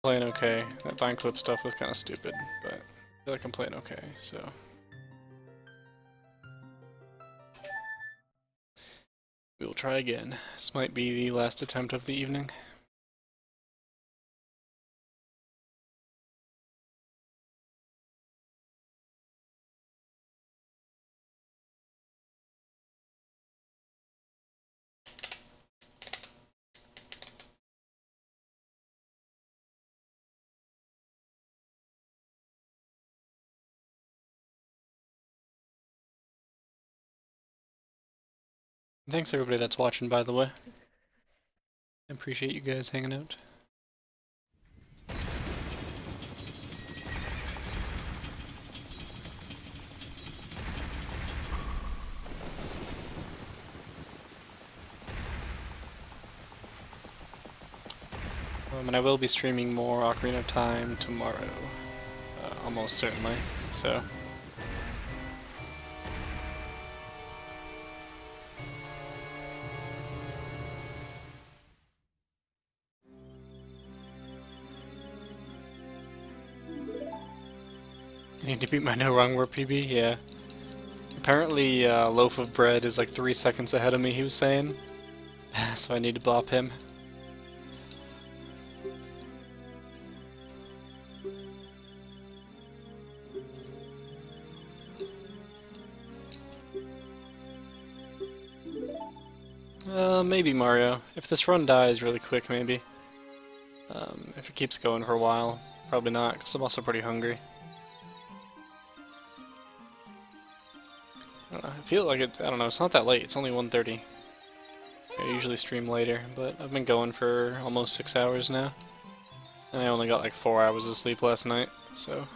playing okay. That vine clip stuff was kind of stupid, but I feel like I'm playing okay, so. We will try again. This might be the last attempt of the evening. Thanks everybody that's watching, by the way. I appreciate you guys hanging out. And I will be streaming more Ocarina of Time tomorrow, almost certainly, so. I need to beat my no wrong word PB, yeah. Apparently, Loaf of Bread is like 3 seconds ahead of me, he was saying, so I need to bop him. Maybe Mario. If this run dies really quick, maybe. If it keeps going for a while, probably not, because I'm also pretty hungry. I feel like it, I don't know, it's not that late, it's only 1:30. I usually stream later, but I've been going for almost 6 hours now. And I only got like 4 hours of sleep last night, so...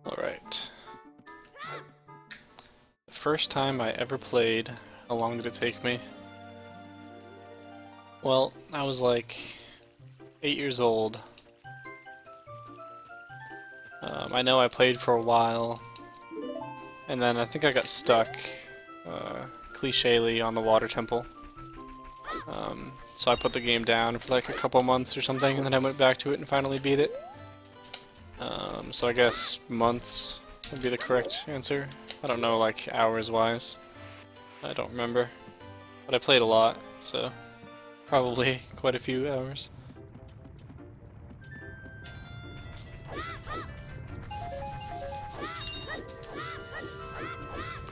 Alright. The first time I ever played, how long did it take me? Well, I was like 8 years old. I know I played for a while, and then I think I got stuck, cliché-ly, on the water temple. So I put the game down for like a couple months or something, and then I went back to it and finally beat it. So I guess months would be the correct answer. I don't know, like, hours-wise. I don't remember. But I played a lot, so probably quite a few hours.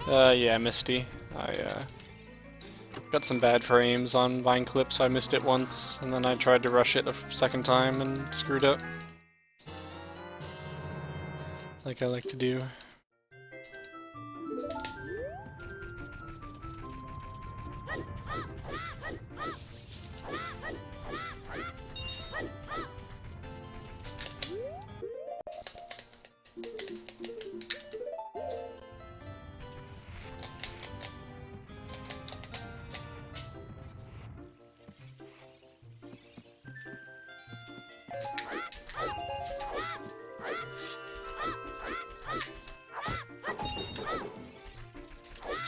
Yeah, Misty. I got some bad frames on Vine Clip, so I missed it once, and then I tried to rush it the second time and screwed up. Like I like to do.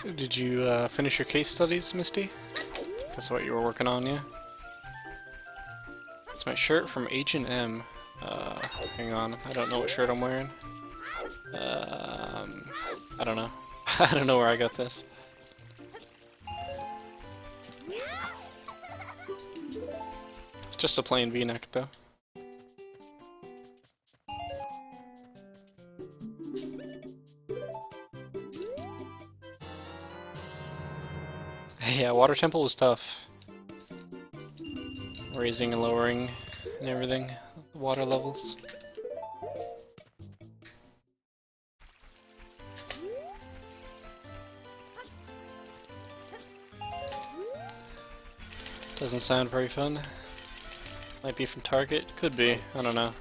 So did you finish your case studies, Misty? That's what you were working on, yeah? It's my shirt from H&M. Hang on, I don't know what shirt I'm wearing. I don't know. I don't know where I got this. It's just a plain V-neck, though. Yeah, Water Temple was tough. Raising and lowering and everything, the water levels. Doesn't sound very fun. Might be from Target, could be, I don't know.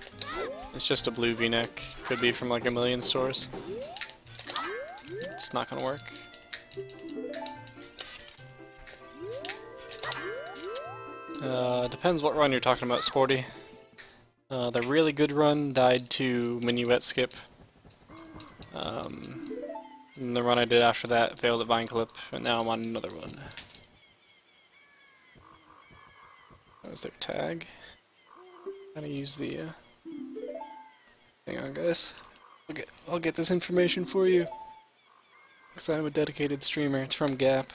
It's just a blue V-neck, could be from like a million stores. It's not gonna work. Depends what run you're talking about, Sporty. The really good run died to Minuet Skip. And the run I did after that failed at Vine Clip, and now I'm on another one. That was their tag. Gotta use the, hang on guys. I'll get this information for you. Because I'm a dedicated streamer. It's from Gap.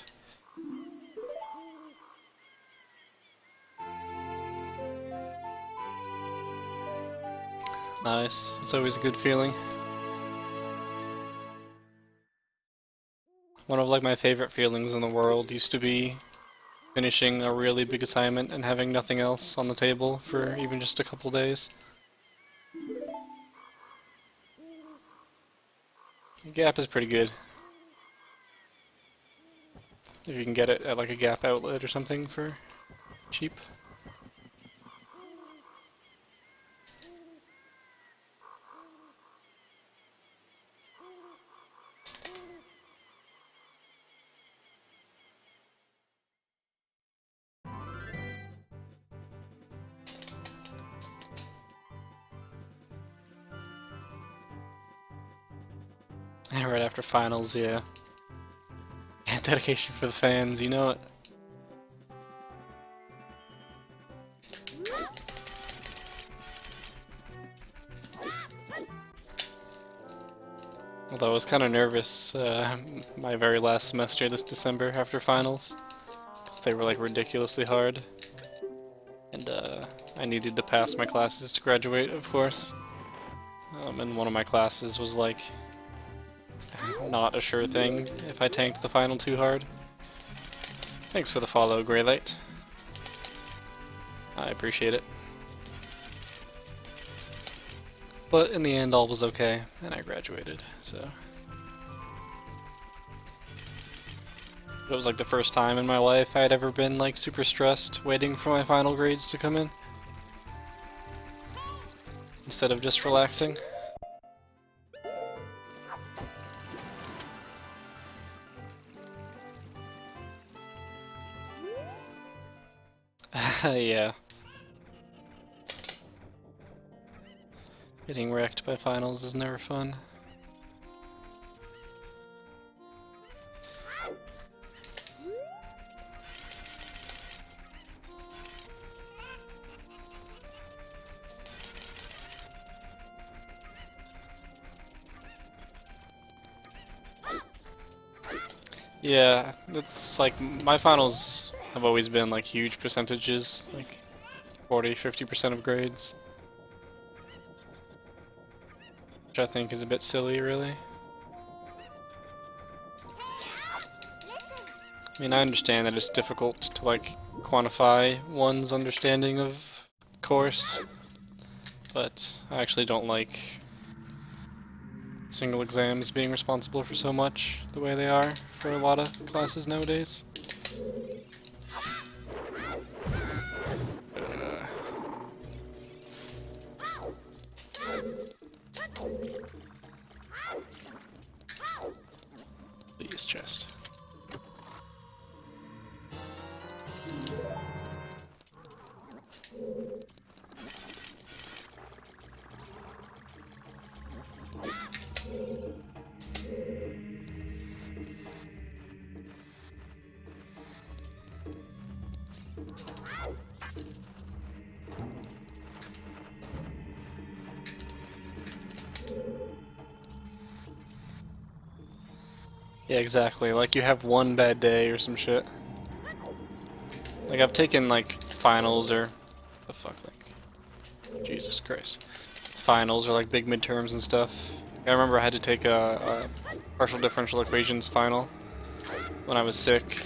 Nice. It's always a good feeling. One of like my favorite feelings in the world used to be finishing a really big assignment and having nothing else on the table for even just a couple days. Gap is pretty good. If you can get it at like a Gap outlet or something for cheap. Right after finals, yeah. Dedication for the fans, you know it. Although I was kind of nervous my very last semester this December after finals, because they were like ridiculously hard. And I needed to pass my classes to graduate, of course. And one of my classes was like not a sure thing if I tanked the final too hard. Thanks for the follow, Greylight. I appreciate it. But in the end, all was okay, and I graduated, so. It was like the first time in my life I had ever been like super stressed waiting for my final grades to come in, instead of just relaxing. Yeah. Getting wrecked by finals is never fun. Yeah, it's like my finals have always been like huge percentages, like 40–50% of grades. Which I think is a bit silly, really. I mean, I understand that it's difficult to like quantify one's understanding of course, but I actually don't like single exams being responsible for so much the way they are for a lot of classes nowadays. Please, chest. Yeah, exactly. Like you have one bad day or some shit. Like I've taken like finals or the fuck, like Jesus Christ, finals or like big midterms and stuff. I remember I had to take a partial differential equations final when I was sick,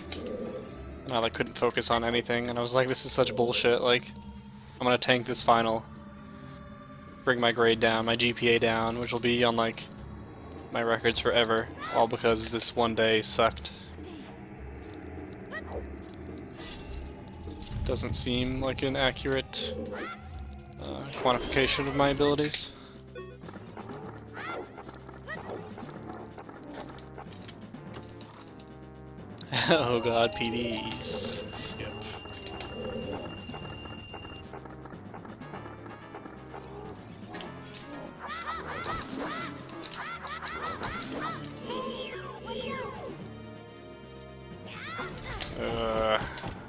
and I like couldn't focus on anything, and I was like, this is such bullshit, like, I'm gonna tank this final, bring my grade down, my GPA down, which will be on like my records forever, all because this one day sucked. Doesn't seem like an accurate quantification of my abilities. Oh god, PDs. Yep.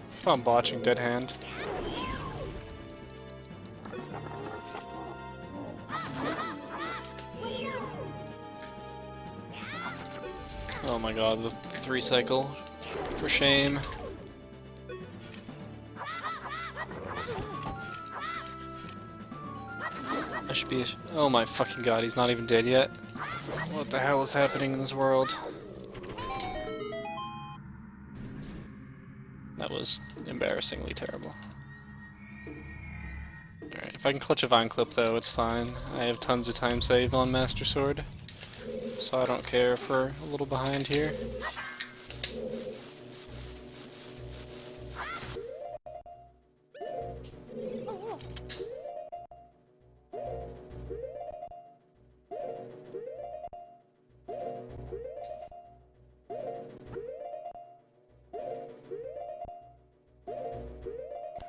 If I'm botching Dead Hand. Oh my god, the 3 cycle. For shame. I should be. Oh my fucking god, he's not even dead yet. What the hell is happening in this world? That was embarrassingly terrible. Alright, if I can clutch a Vine Clip though, it's fine. I have tons of time saved on Master Sword, so I don't care if we're a little behind here.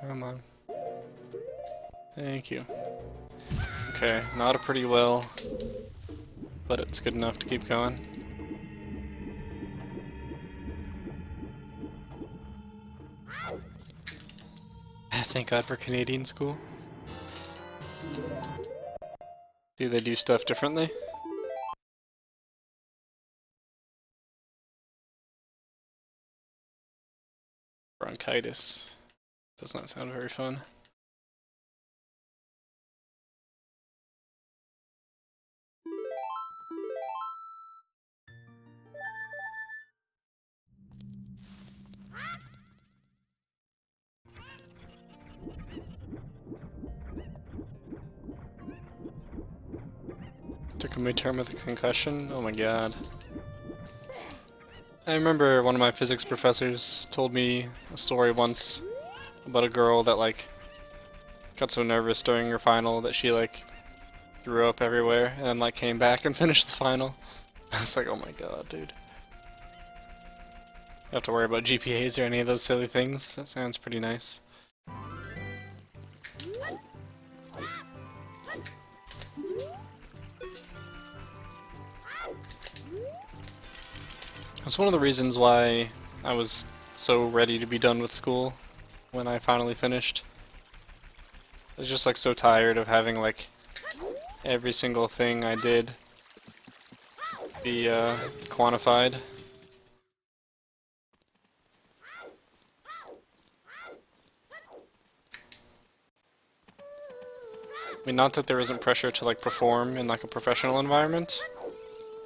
Come on. Thank you. Okay, not a pretty well, but it's good enough to keep going. Thank God for Canadian school. Do they do stuff differently? Bronchitis. Does not sound very fun. Took a midterm with a concussion? Oh my god. I remember one of my physics professors told me a story once about a girl that like got so nervous during her final that she like threw up everywhere and then like came back and finished the final. I was like, oh my god, dude. Don't have to worry about GPAs or any of those silly things. That sounds pretty nice. That's one of the reasons why I was so ready to be done with school when I finally finished. I was just like so tired of having like every single thing I did be quantified. I mean, not that there isn't pressure to like perform in like a professional environment,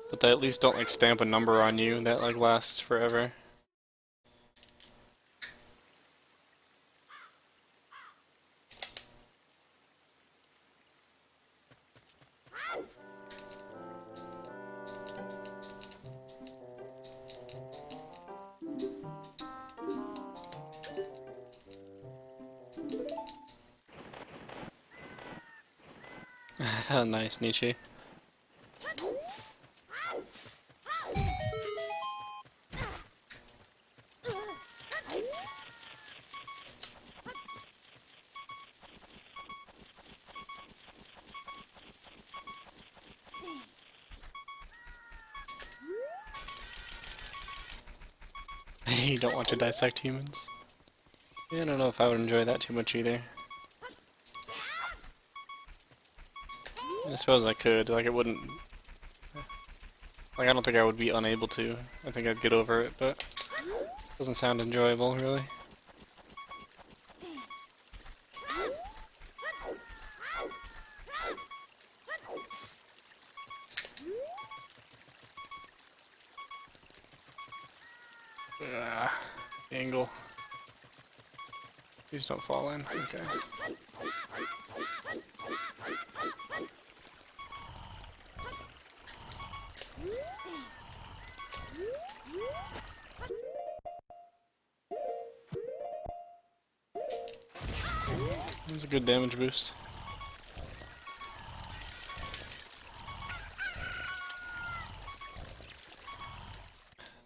but they at least don't like stamp a number on you that like lasts forever. Nice, Nietzsche. You don't want to dissect humans? Yeah, I don't know if I would enjoy that too much either. I suppose I could, like it wouldn't... Like I don't think I would be unable to. I think I'd get over it, but it doesn't sound enjoyable, really. Angle. Please don't fall in. Okay. That was a good damage boost.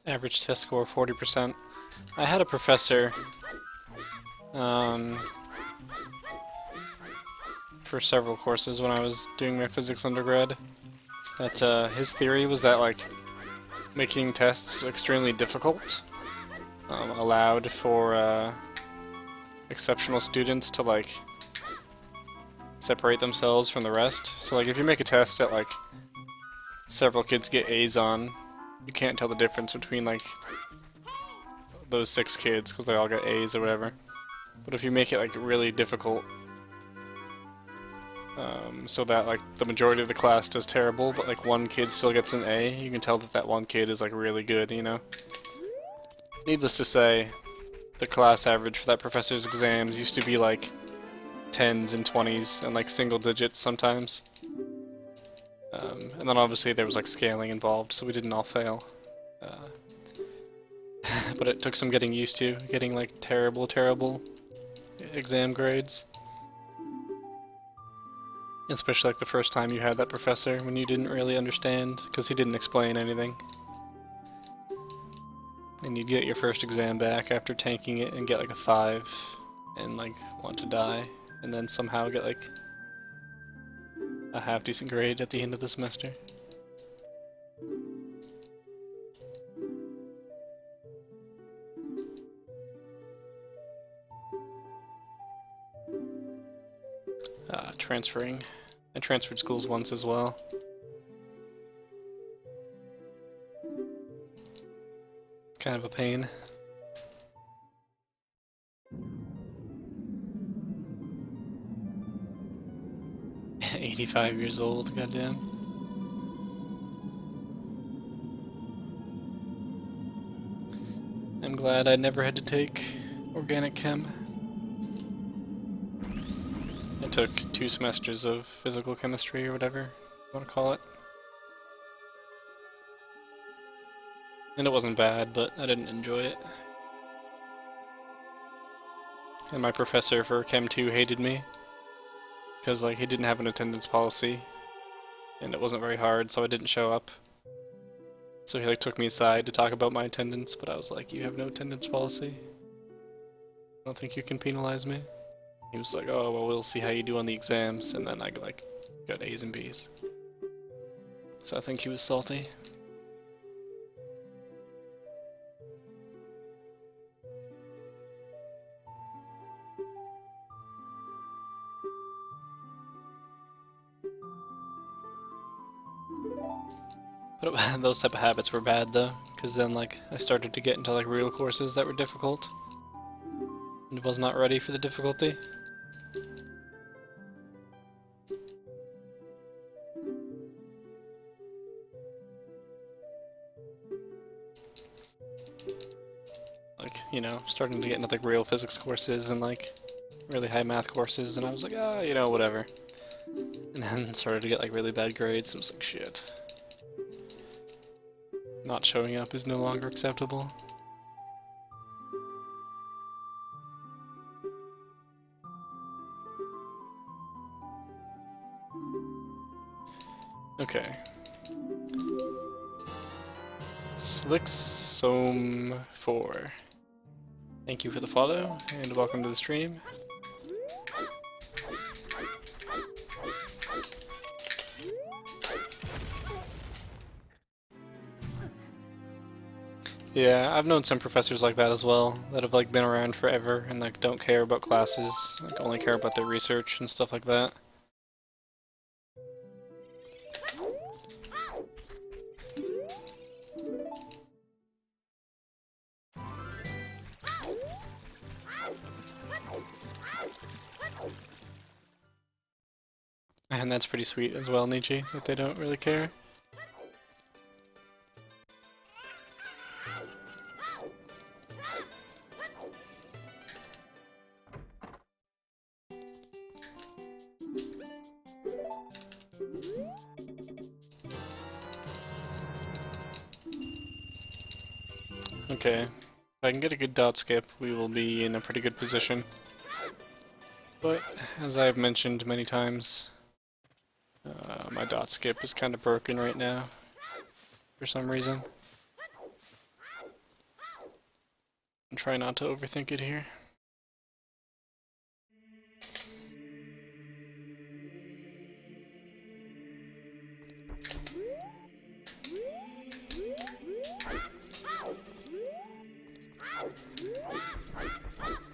Average test score 40%. I had a professor for several courses when I was doing my physics undergrad that his theory was that like making tests extremely difficult allowed for exceptional students to like separate themselves from the rest. So like if you make a test that like several kids get A's on, you can't tell the difference between like those 6 kids because they all got A's or whatever. But if you make it like really difficult, so that like the majority of the class does terrible, but like one kid still gets an A, you can tell that that one kid is like really good, you know? Needless to say, the class average for that professor's exams used to be like 10s and 20s and like single digits sometimes. And then obviously there was like scaling involved, so we didn't all fail. But it took some getting used to, getting like terrible exam grades. Especially like the first time you had that professor when you didn't really understand, because he didn't explain anything. And you'd get your first exam back after tanking it and get like a 5 and like want to die, and then somehow get like a half decent grade at the end of the semester. Transferring. I transferred schools once as well. Kind of a pain. $85 years old, goddamn. I'm glad I never had to take organic chem. I took 2 semesters of physical chemistry or whatever you want to call it. And it wasn't bad, but I didn't enjoy it. And my professor for Chem 2 hated me, because like he didn't have an attendance policy, and it wasn't very hard, so I didn't show up. So he like took me aside to talk about my attendance, but I was like, you have no attendance policy? I don't think you can penalize me? He was like, oh, well, we'll see how you do on the exams, and then I like got A's and B's. So I think he was salty. But those type of habits were bad though, because then like I started to get into like real courses that were difficult, and was not ready for the difficulty. Like, you know, starting to get into like real physics courses and like really high math courses, and I was like, ah, you know, whatever. And then started to get like really bad grades, and I was like, shit. Not showing up is no longer acceptable. Okay. Slicksom4. Thank you for the follow, and welcome to the stream. Yeah, I've known some professors like that as well, that have like been around forever and like don't care about classes, like only care about their research and stuff like that. And that's pretty sweet as well, Nietzsche, that they don't really care. Okay. If I can get a good dot skip, we will be in a pretty good position. But, as I've mentioned many times, my dot skip is kind of broken right now, for some reason. And try not to overthink it here.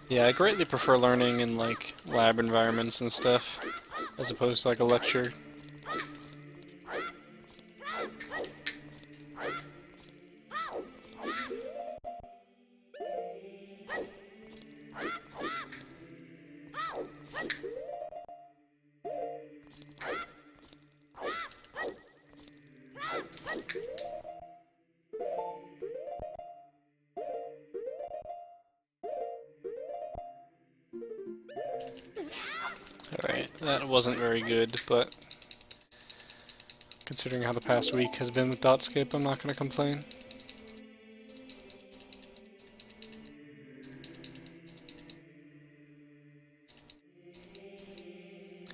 Yeah, I greatly prefer learning in like lab environments and stuff, as opposed to like a lecture. Alright, that wasn't very good, but considering how the past week has been with dot skip, I'm not gonna complain.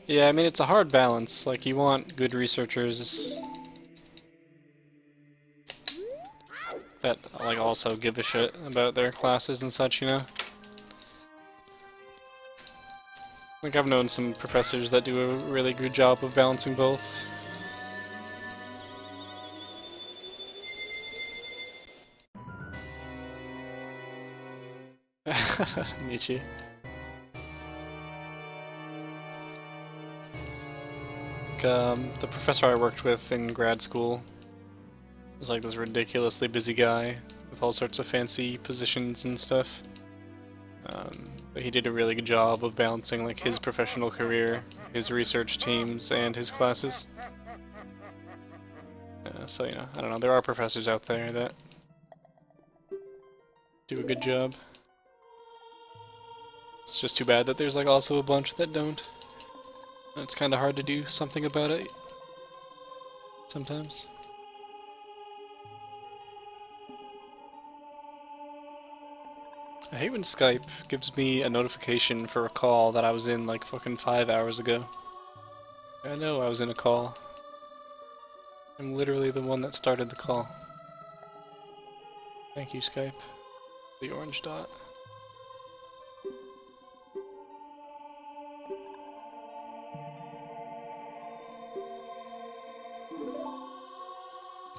Yeah, I mean, it's a hard balance. Like, you want good researchers that, like, also give a shit about their classes and such, you know? Like, I've known some professors that do a really good job of balancing both. Michi. The professor I worked with in grad school was like this ridiculously busy guy with all sorts of fancy positions and stuff. But he did a really good job of balancing like his professional career, his research teams, and his classes. So, you know, I don't know, there are professors out there that do a good job. It's just too bad that there's like also a bunch that don't. It's kind of hard to do something about it sometimes. I hate when Skype gives me a notification for a call that I was in like fucking 5 hours ago. I know I was in a call. I'm literally the one that started the call. Thank you, Skype. The orange dot.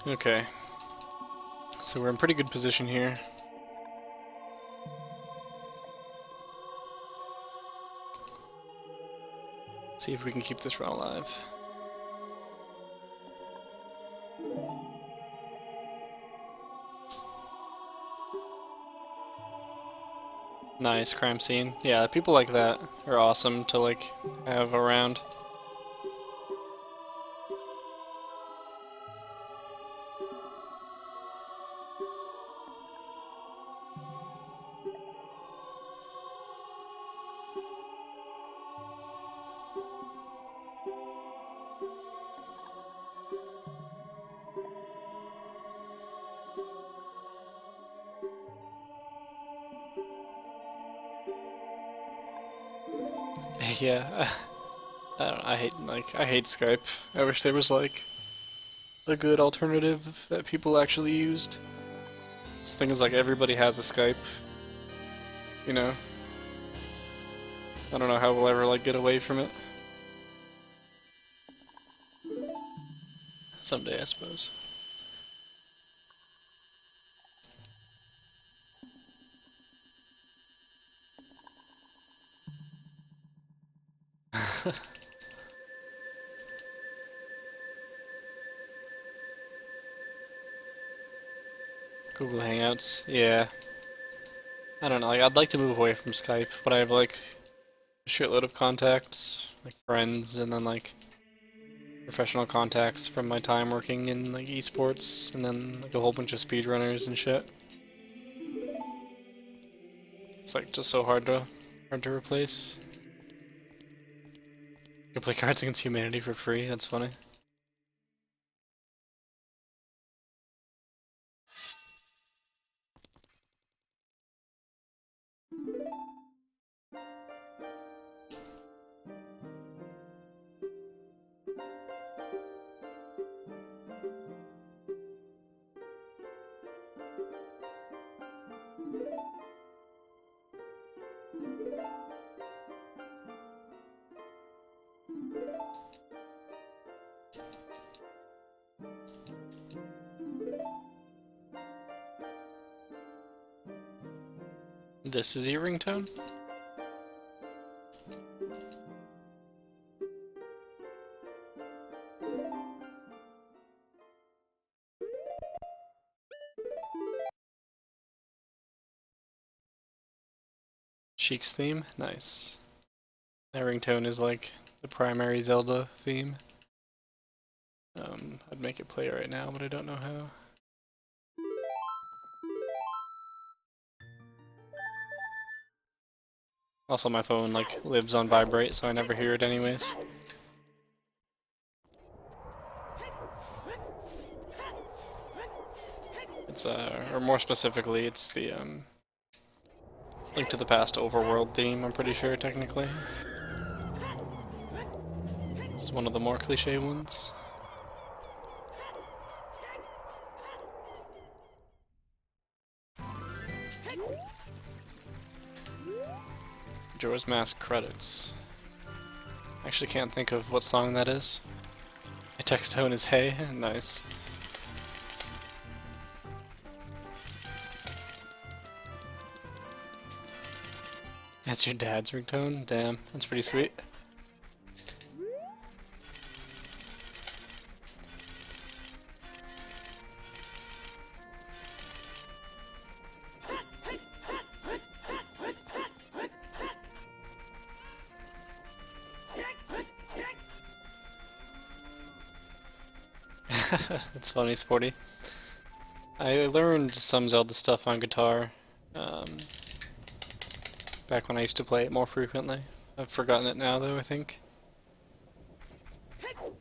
Okay. So we're in pretty good position here. See if we can keep this run alive. Nice crime scene. Yeah, people like that are awesome to like have around. Yeah, I don't know, I hate Skype. I wish there was like a good alternative that people actually used. The thing is like everybody has a Skype, you know. I don't know how we'll ever like get away from it. Someday, I suppose. Google Hangouts, yeah. I don't know, like I'd like to move away from Skype, but I have like a shitload of contacts, like friends, and then like professional contacts from my time working in like esports, and then like a whole bunch of speedrunners and shit. It's like just so hard to replace. You can play Cards Against Humanity for free, that's funny. This is your ringtone? Cheek's theme? Nice. That ringtone is like the primary Zelda theme. I'd make it play right now, but I don't know how. Also, my phone like lives on vibrate, so I never hear it anyways. It's or more specifically, it's the Link to the Past overworld theme. I'm pretty sure technically. It's one of the more cliche ones. Majora's Mask credits. I actually can't think of what song that is. My text tone is hey, nice. That's your dad's ringtone? Damn, that's pretty sweet. That's funny, Sporty. I learned some Zelda stuff on guitar back when I used to play it more frequently. I've forgotten it now though, I think.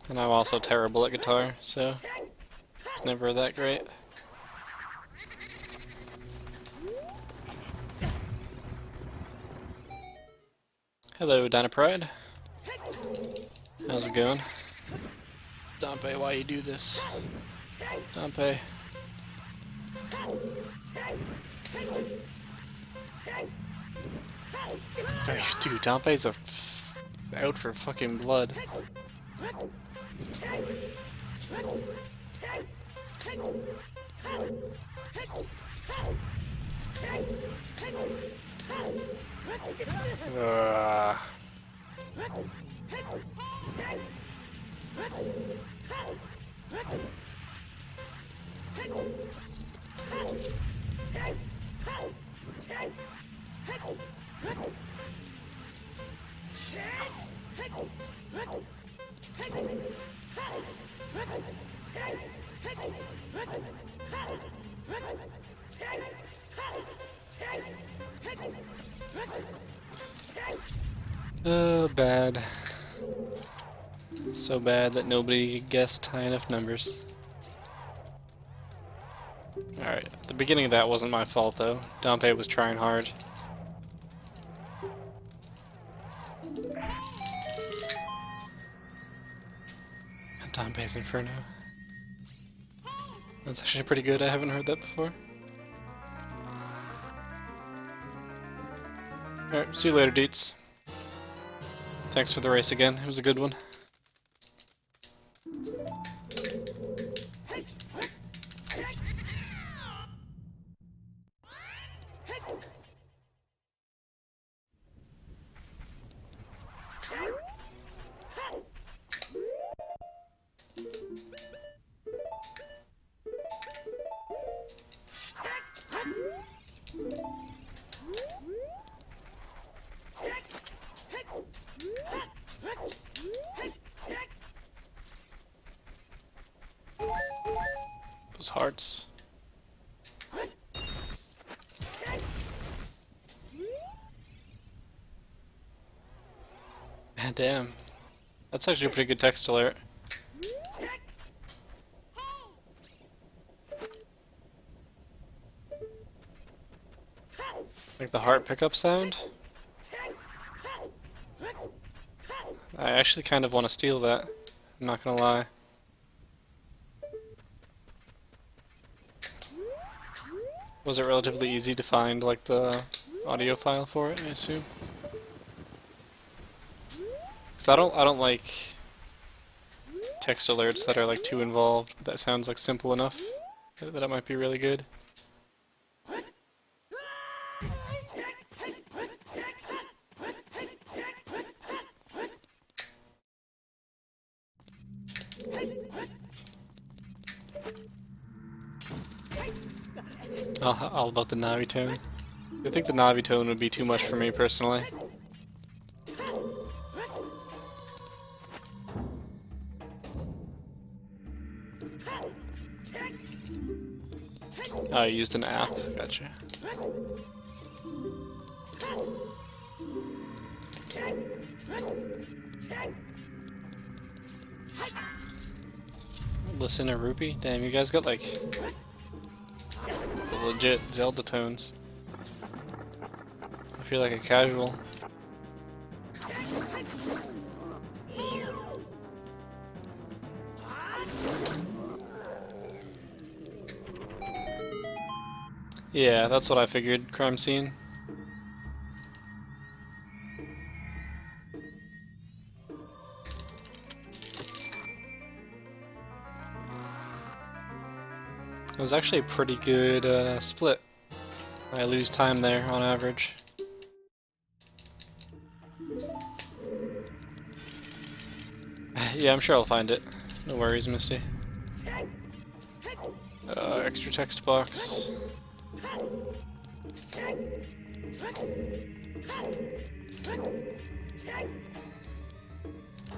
And I'm also terrible at guitar, so it's never that great. Hello, Dynapride. How's it going? Dompe, why you do this? Dompe. Dude, Dompe's out for fucking blood. Bad. So bad that nobody guessed high enough numbers. Alright, the beginning of that wasn't my fault though. Dompe was trying hard. Dompe's Inferno. That's actually pretty good, I haven't heard that before. Alright, see you later, Deets. Thanks for the race again, it was a good one. Those hearts. Man, damn. That's actually a pretty good text alert. Like the heart pickup sound? I actually kind of want to steal that, I'm not gonna lie. Was it relatively easy to find like the audio file for it, I assume? Cause I don't like text alerts that are like too involved, but that sounds like simple enough that it might be really good. All about the Navi tone. I think the Navi tone would be too much for me personally. Oh, I used an app. Gotcha. Listen to Rupee? Damn, you guys got like the legit Zelda tones. I feel like a casual. Yeah, that's what I figured. Crime scene. It was actually a pretty good split. I lose time there on average. Yeah, I'm sure I'll find it. No worries, Misty. Extra text box.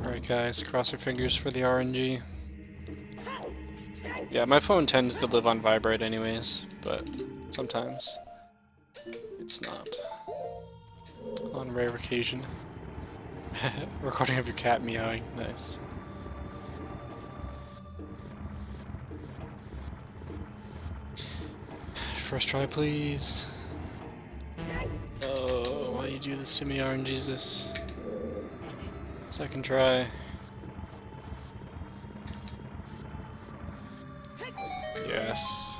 Alright guys, cross your fingers for the RNG. Yeah, my phone tends to live on vibrate anyways, but sometimes it's not. On rare occasion. Recording of your cat meowing, nice. First try, please. Oh, why you do this to me, RNGesus? Second try. Yes.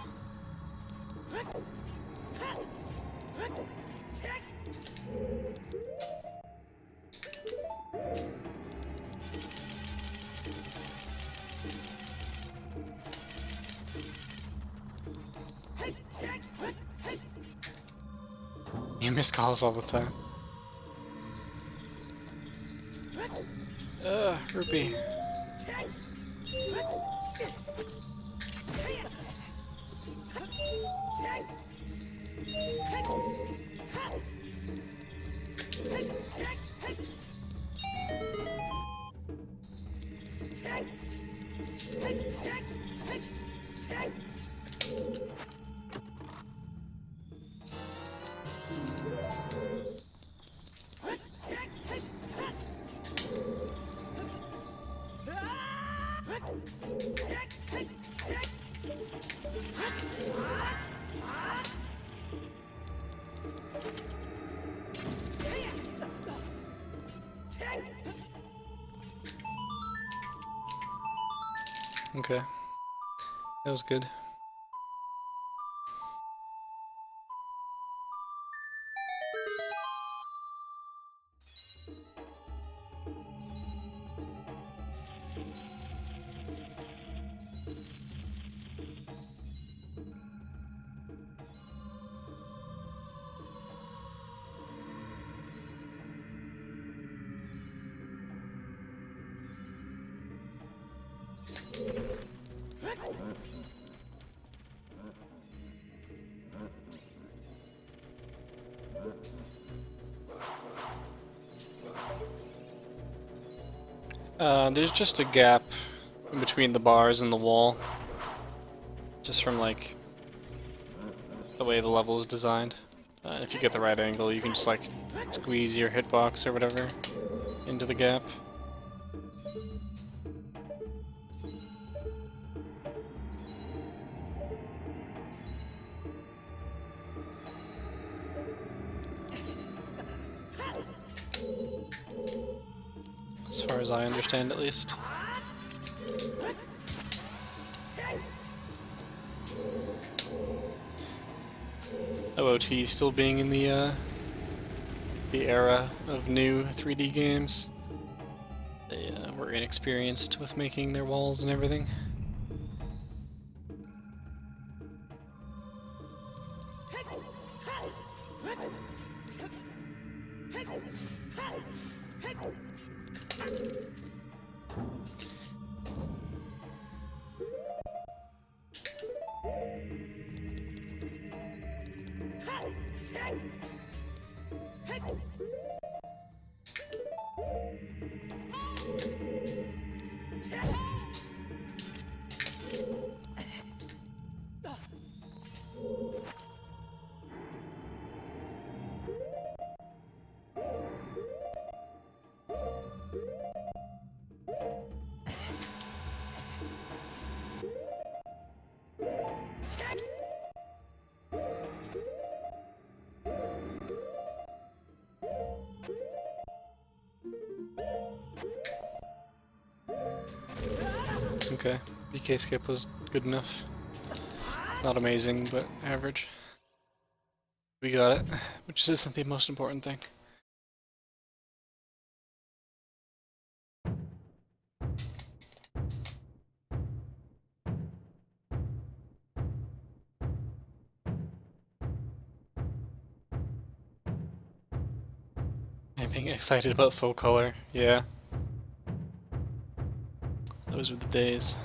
You miss calls all the time. Rupee. Okay. That was good. There's just a gap in between the bars and the wall. Just from like the way the level is designed. If you get the right angle, you can just like squeeze your hitbox or whatever into the gap. As far as I understand, at least. OOT still being in the era of new 3D games. They were inexperienced with making their walls and everything. Okay, BK skip was good enough. Not amazing, but average. We got it, which isn't the most important thing. I'm being excited about full color, yeah. Those were the days.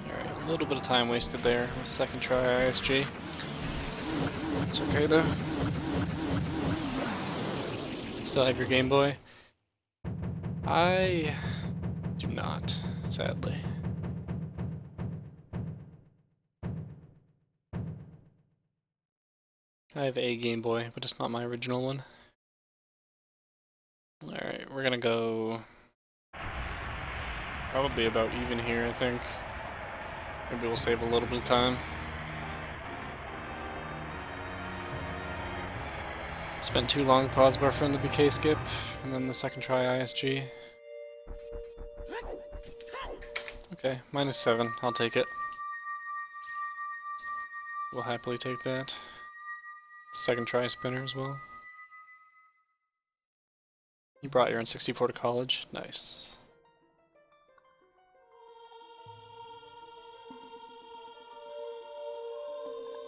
Alright, a little bit of time wasted there with second try ISG. It's okay though. Still have your Game Boy? I do not, sadly. I have a Game Boy, but it's not my original one. Alright, we're gonna go probably about even here, I think. Maybe we'll save a little bit of time. Spent too long pause buffer in the BK skip, and then the second try ISG. Okay, -7, I'll take it. We'll happily take that. Second try spinner as well. You brought your N64 to college? Nice.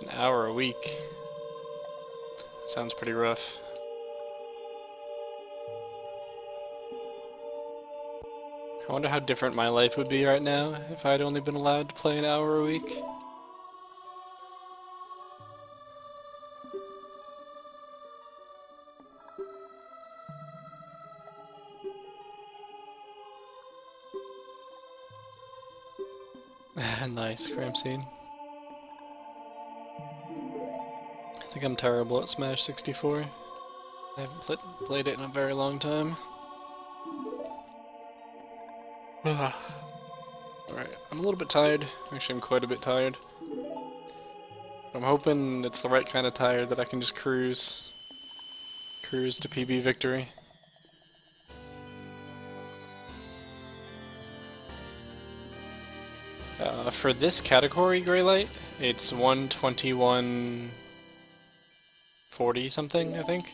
An hour a week. Sounds pretty rough. I wonder how different my life would be right now if I'd only been allowed to play an hour a week. Nice, crime scene. I think I'm terrible at Smash 64. I haven't played it in a very long time. Alright, I'm a little bit tired. Actually, I'm quite a bit tired. I'm hoping it's the right kind of tired that I can just cruise to PB victory. For this category, Grey Light, it's 121.40 something, I think.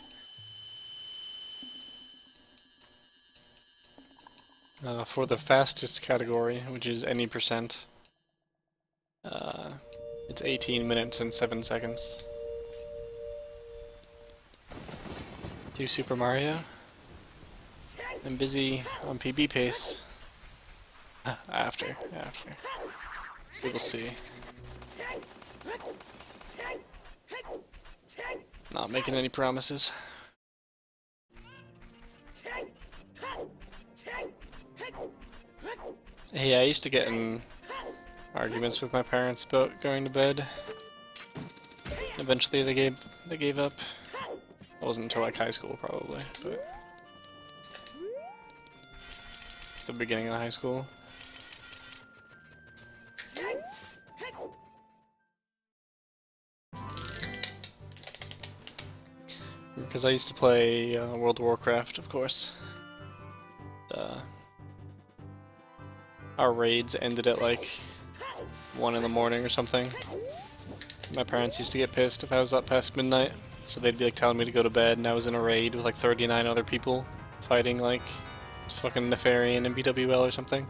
For the fastest category, which is any percent, it's 18 minutes and 7 seconds. Do Super Mario? I'm busy on PB pace. After. We will see. Not making any promises. Hey, I used to get in arguments with my parents about going to bed. Eventually they gave up. It wasn't until like high school probably, but the beginning of high school. Because I used to play World of Warcraft, of course. Our raids ended at like 1 in the morning or something. My parents used to get pissed if I was up past midnight, so they'd be like telling me to go to bed, and I was in a raid with like 39 other people fighting like fucking Nefarian and BWL or something.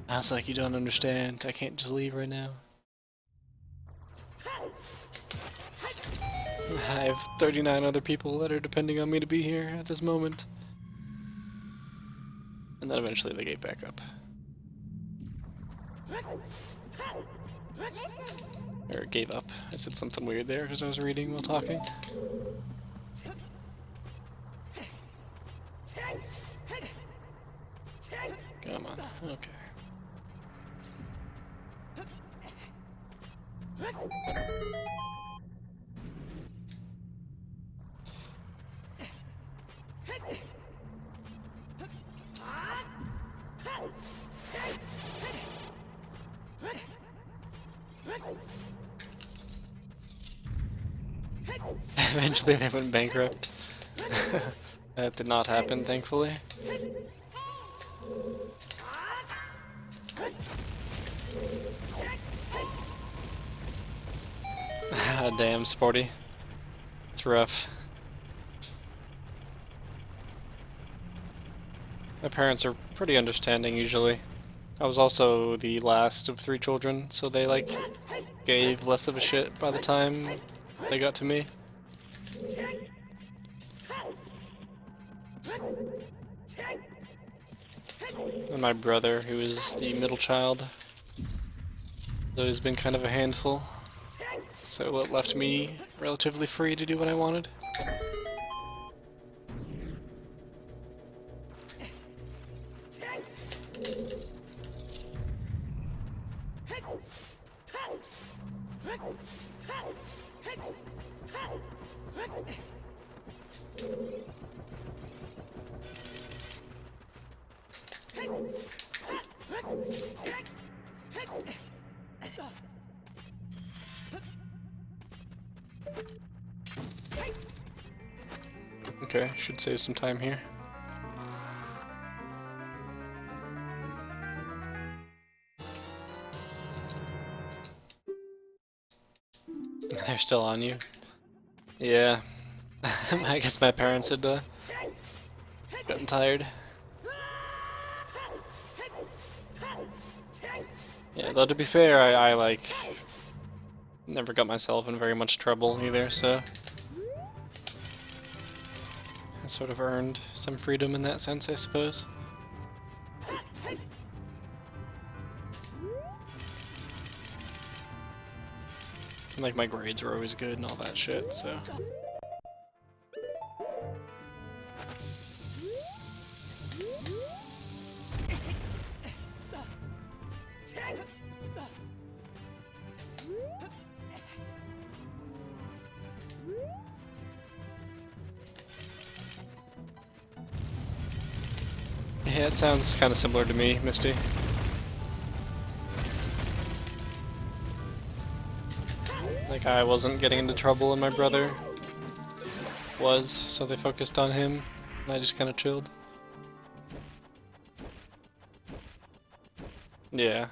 I was like, you don't understand, I can't just leave right now. I have 39 other people that are depending on me to be here at this moment. And then eventually they gave back up. Or gave up. I said something weird there because I was reading while talking. Come on, okay. Eventually they went bankrupt. That did not happen, thankfully. Ah, damn, Sporty. It's rough. My parents are pretty understanding usually. I was also the last of 3 children, so they like gave less of a shit by the time they got to me. And my brother, who is the middle child, has always been kind of a handful, so it left me relatively free to do what I wanted. Okay, should save some time here. They're still on you. Yeah. I guess my parents had gotten tired. Yeah, though to be fair, I like never got myself in very much trouble either, so I sort of earned some freedom in that sense, I suppose. And like my grades were always good and all that shit, so. Yeah, it sounds kind of similar to me, Misty. Like I wasn't getting into trouble and my brother was, so they focused on him, and I just kind of chilled. Yeah.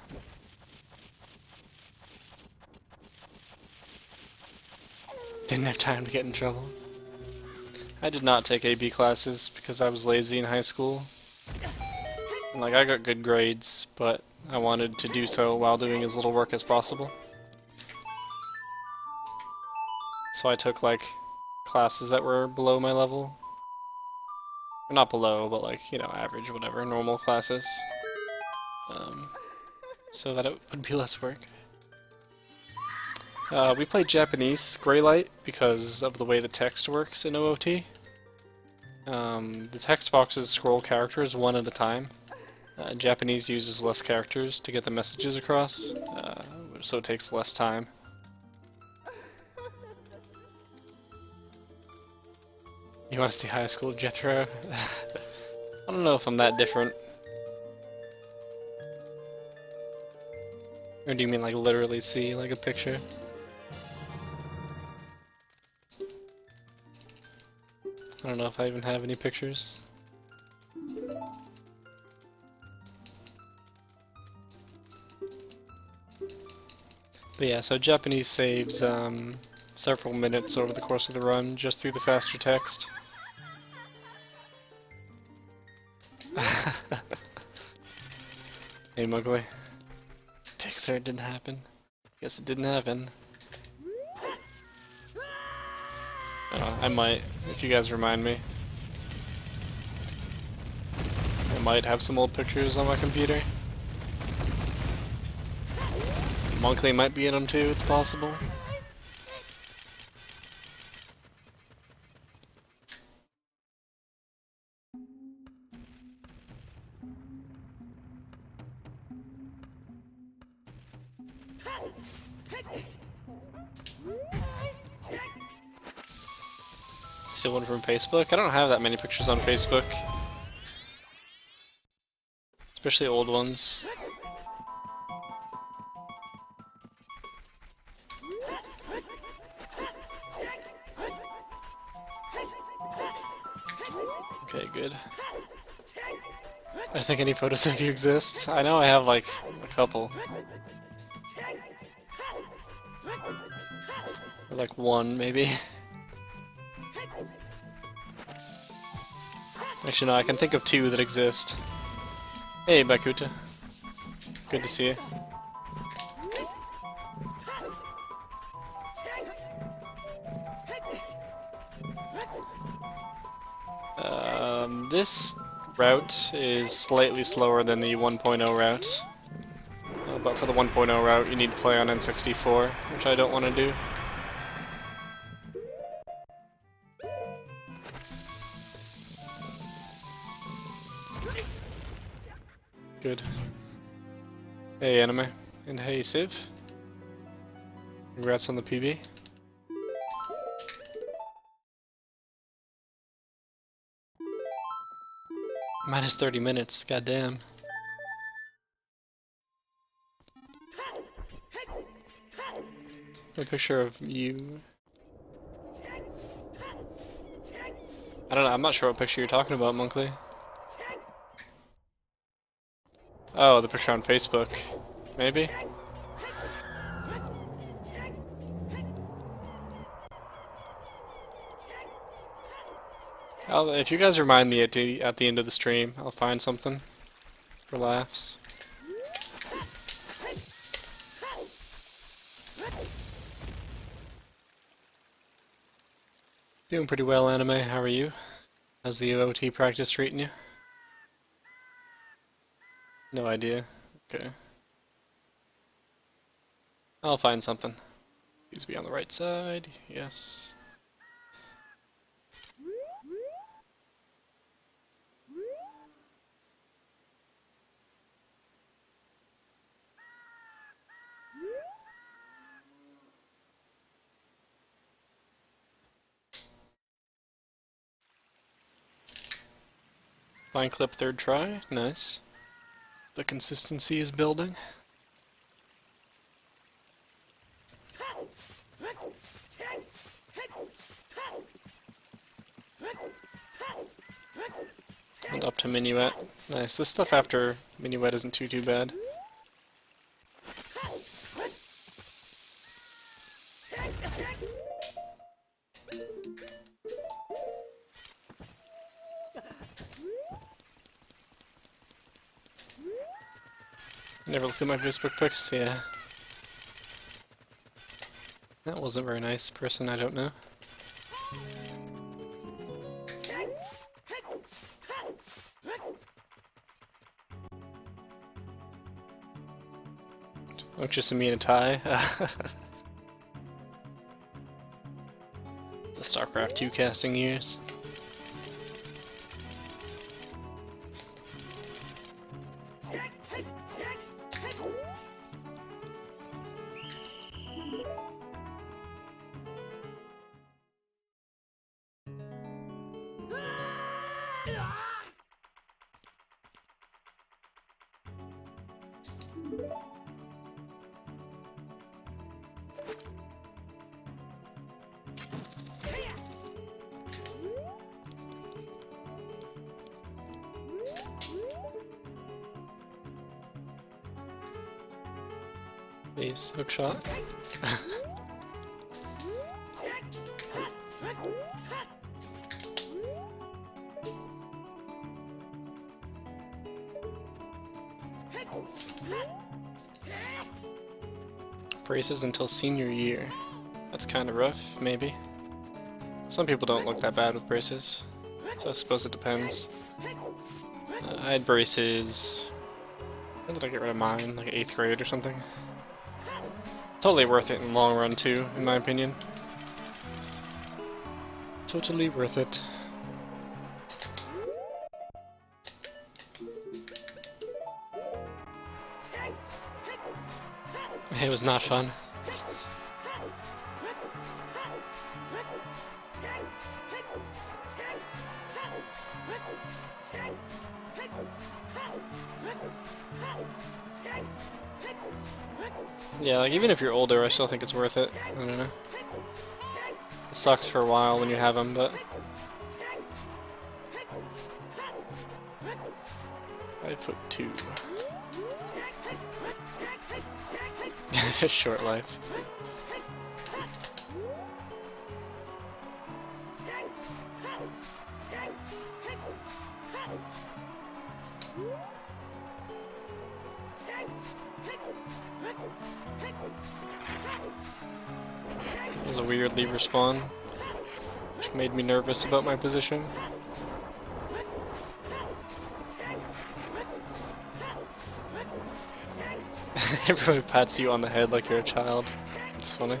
Didn't have time to get in trouble. I did not take AB classes because I was lazy in high school. And like I got good grades, but I wanted to do so while doing as little work as possible. So I took like classes that were below my level. Or not below, but like, you know, average, whatever, normal classes. So that it would be less work. We played Japanese Greylight because of the way the text works in OOT. The text boxes scroll characters one at a time. Japanese uses less characters to get the messages across, so it takes less time. You want to see high school, Jethro? I don't know if I'm that different. Or do you mean like literally see like a picture? I don't know if I even have any pictures. But yeah, so Japanese saves several minutes over the course of the run just through the faster text. Hey Mugly. Pixar didn't happen. Guess it didn't happen. I might, if you guys remind me. I might have some old pictures on my computer. Monkley might be in them too, it's possible. Still one from Facebook? I don't have that many pictures on Facebook. Especially old ones. Okay, good. I don't think any photos of you exist. I know I have like a couple. Or like one, maybe. Actually, no, I can think of two that exist. Hey, Bakuta. Good to see you. This route is slightly slower than the 1.0 route. But for the 1.0 route, you need to play on N64, which I don't want to do. Good. Hey, Anime. And hey, Civ. Congrats on the PB. Minus 30 minutes, goddamn. A picture of you. I don't know, I'm not sure what picture you're talking about, Monkley. Oh, the picture on Facebook. Maybe? If you guys remind me at the end of the stream, I'll find something for laughs. Doing pretty well, Anime. How are you? How's the OT practice treating you? No idea. Okay. I'll find something. Needs to be on the right side. Yes. Fine clip, third try. Nice. The consistency is building. And up to Minuet. Nice. This stuff after Minuet isn't too bad. Never looked at my Facebook pics? Yeah. That wasn't very nice. Person I don't know. Don't just send me in a tie. The StarCraft 2 casting years. Please, hook shot. Braces until senior year. That's kind of rough, maybe. Some people don't look that bad with braces, so I suppose it depends. I had braces. When did I get rid of mine? Like 8th grade or something. Totally worth it in the long run too, in my opinion. Totally worth it. It was not fun. Yeah, like even if you're older, I still think it's worth it. I don't know. It sucks for a while when you have them, but I put 2. Short life. It was a weird lever spawn, which made me nervous about my position. Everyone pats you on the head like you're a child. It's funny.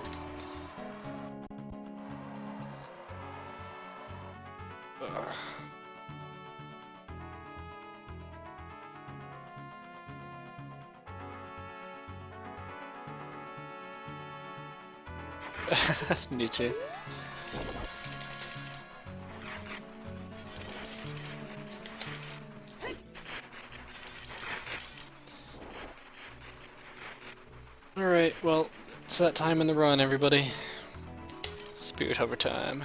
Nietzsche. Alright, well, it's that time in the run, everybody. Spirit hover time.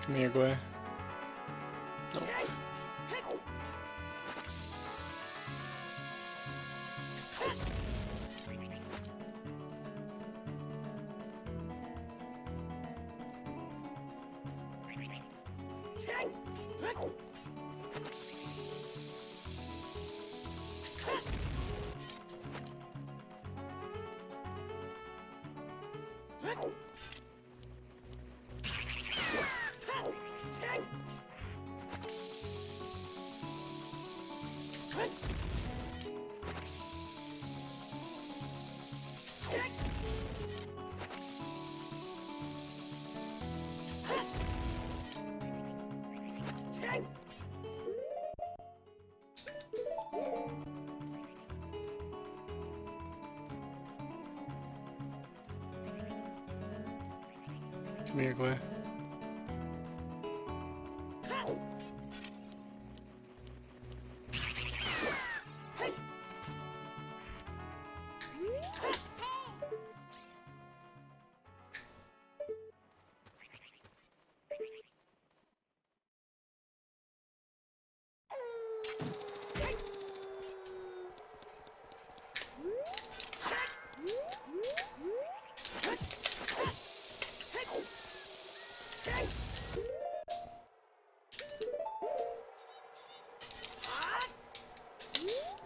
Come here, Gwe. No. Come here, Gwe.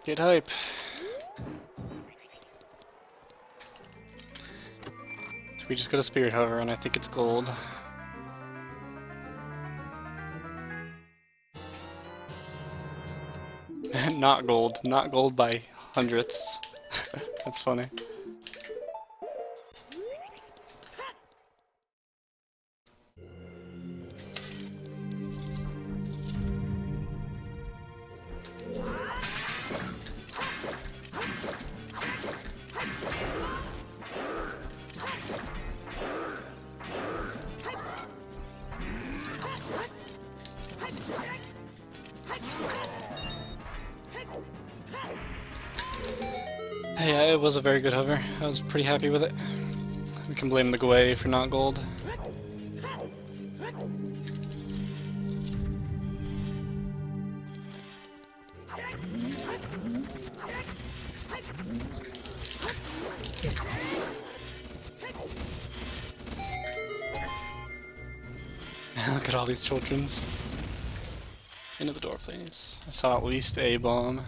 Get hype. So we just got a spirit hover and I think it's gold. Not gold. Not gold by hundredths. That's funny. Yeah, it was a very good hover. I was pretty happy with it. We can blame the Gwei for not gold. Look at all these children's. Into the door, please. I saw at least a bomb.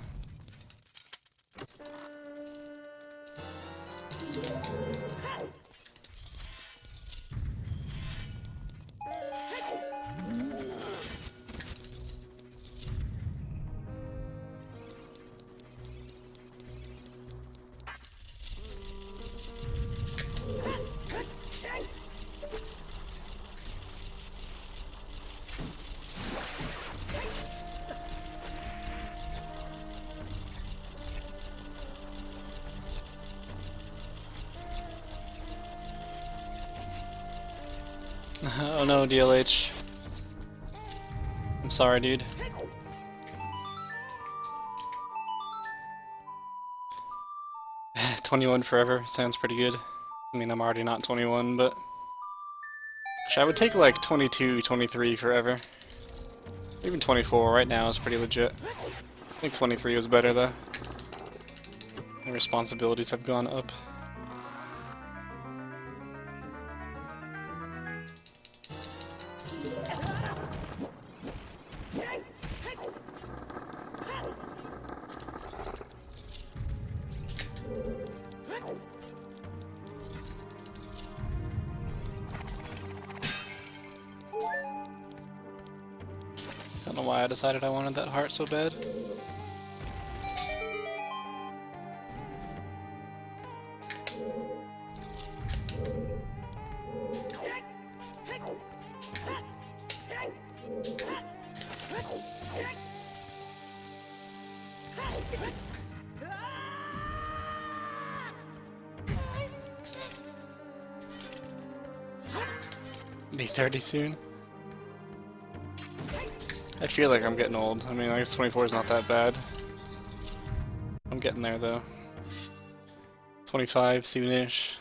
Oh no, DLH. I'm sorry, dude. "21 forever" sounds pretty good. I mean, I'm already not 21, but I would take like 22, 23 forever. Even 24 right now is pretty legit. I think 23 was better though. My responsibilities have gone up. Don't know why I decided I wanted that heart so bad. Be 30 soon. I feel like I'm getting old. I mean, I guess 24 is not that bad. I'm getting there though. 25 soonish.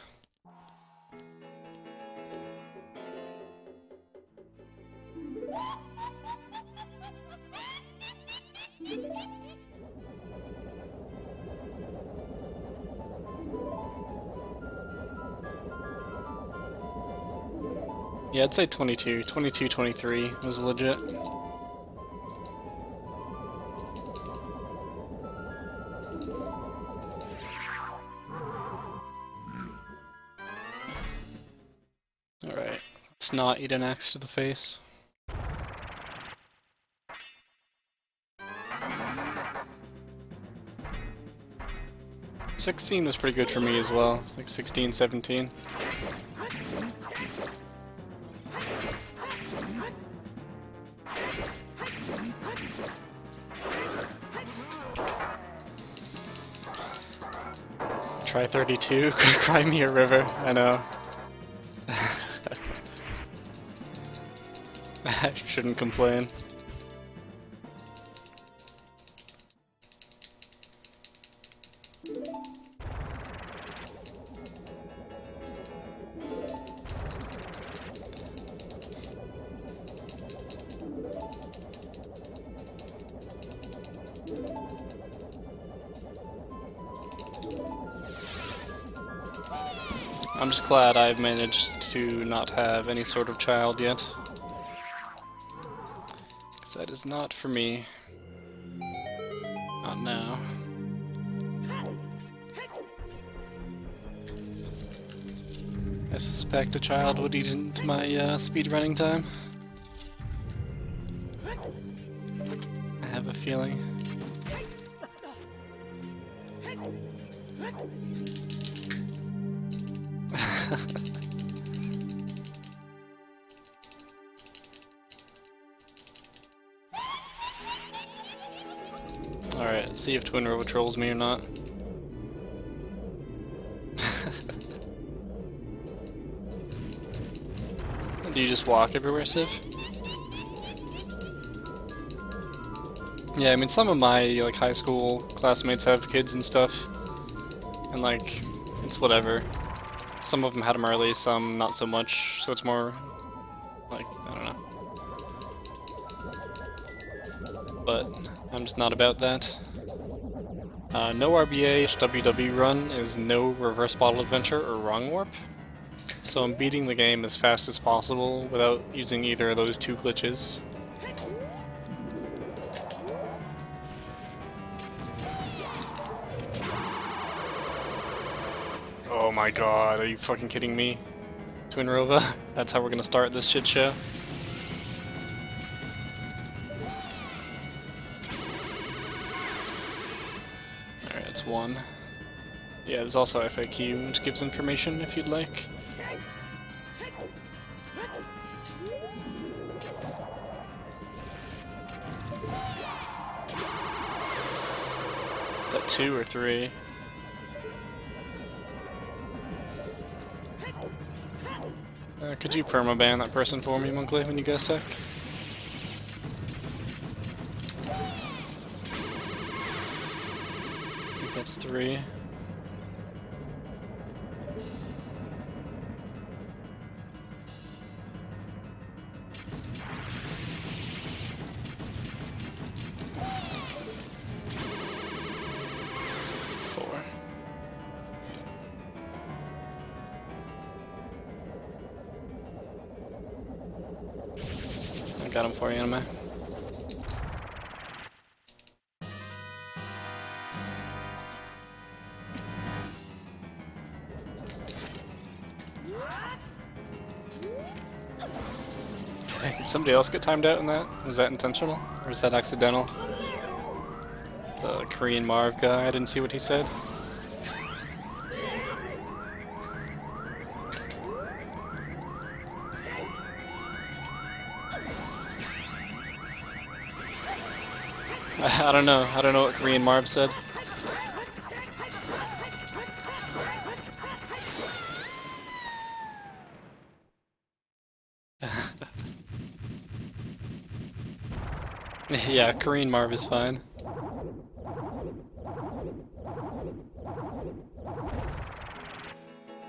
Yeah, I'd say 22, 23 was legit. Alright, let's not eat an axe to the face. "16 was pretty good for me as well. It's like 16, 17. Try 32, cry me a river, I know. I shouldn't complain. I'm just glad I've managed to not have any sort of child yet. Because that is not for me. Not now. I suspect a child would eat into my speedrunning time. I have a feeling. Alright, see if Twin Robo trolls me or not. Do you just walk everywhere, Civ? Yeah, I mean, some of my like high school classmates have kids and stuff. I don't know if it's like a thing, but I don't know. I don't know. and like, it's whatever. Some of them had them early, some not so much, so it's more, like, I don't know. But I'm just not about that. No RBA WW run is no reverse bottle adventure or wrong warp. So I'm beating the game as fast as possible without using either of those two glitches. Oh my god, are you fucking kidding me? Twin Rova? That's how we're gonna start this shit show? Alright, that's one. Yeah, there's also FAQ, which gives information if you'd like. Is that 2 or 3? Could you permaban that person for me, Monkley, when you get a sec? I think that's 3. I got him for you, anime. Hey, did somebody else get timed out in that? Was that intentional? Or was that accidental? The Korean Marv guy, I didn't see what he said. I don't know what Korean Marv said. Yeah, Korean Marv is fine.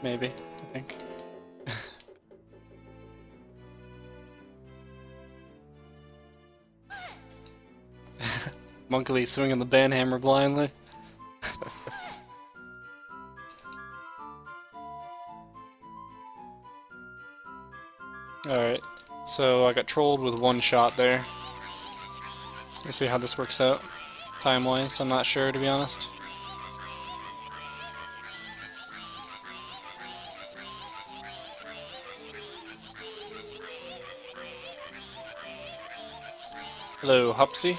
Maybe, I think. Monkley swinging the banhammer blindly. Alright, so I got trolled with one shot there. Let's see how this works out. Time-wise, I'm not sure, to be honest. Hello, Hopsy.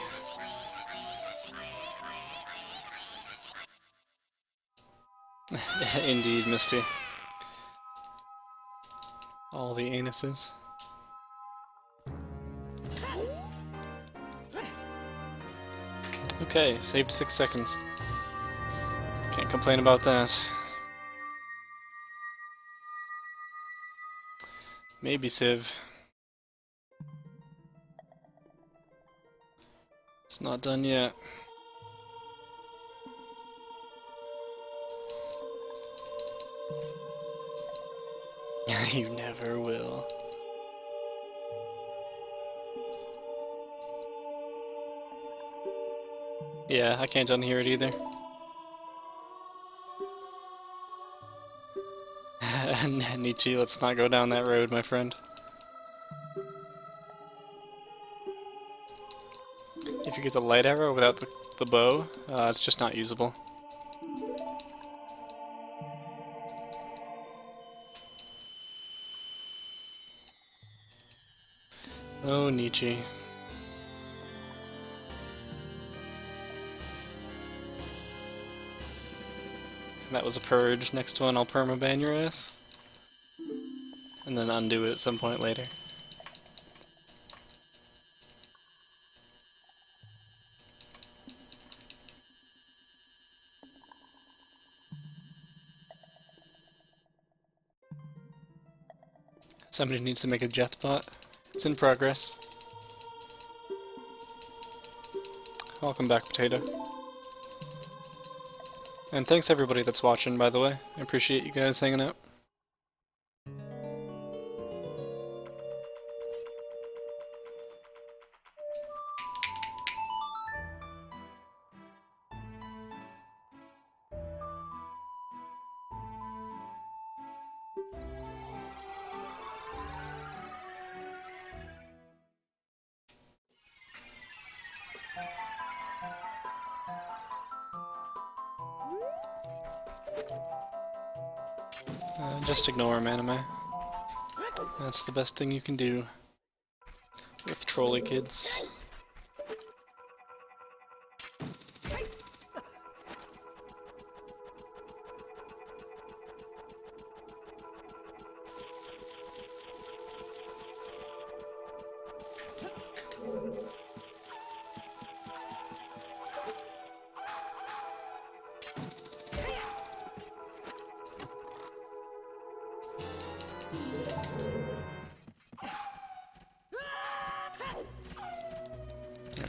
Indeed, Misty. All the anuses. Okay, saved 6 seconds. Can't complain about that. Maybe Civ. It's not done yet. You never will. Yeah, I can't unhear it either. Nietzsche, let's not go down that road, my friend. If you get the light arrow without the bow, it's just not usable. Oh, Nietzsche. That was a purge. Next one, I'll permaban your ass. And then undo it at some point later. Somebody needs to make a Jethbot. It's in progress. Welcome back, Potato. And thanks everybody that's watching, by the way. I appreciate you guys hanging out. Just ignore him, anime. That's the best thing you can do with trolley kids.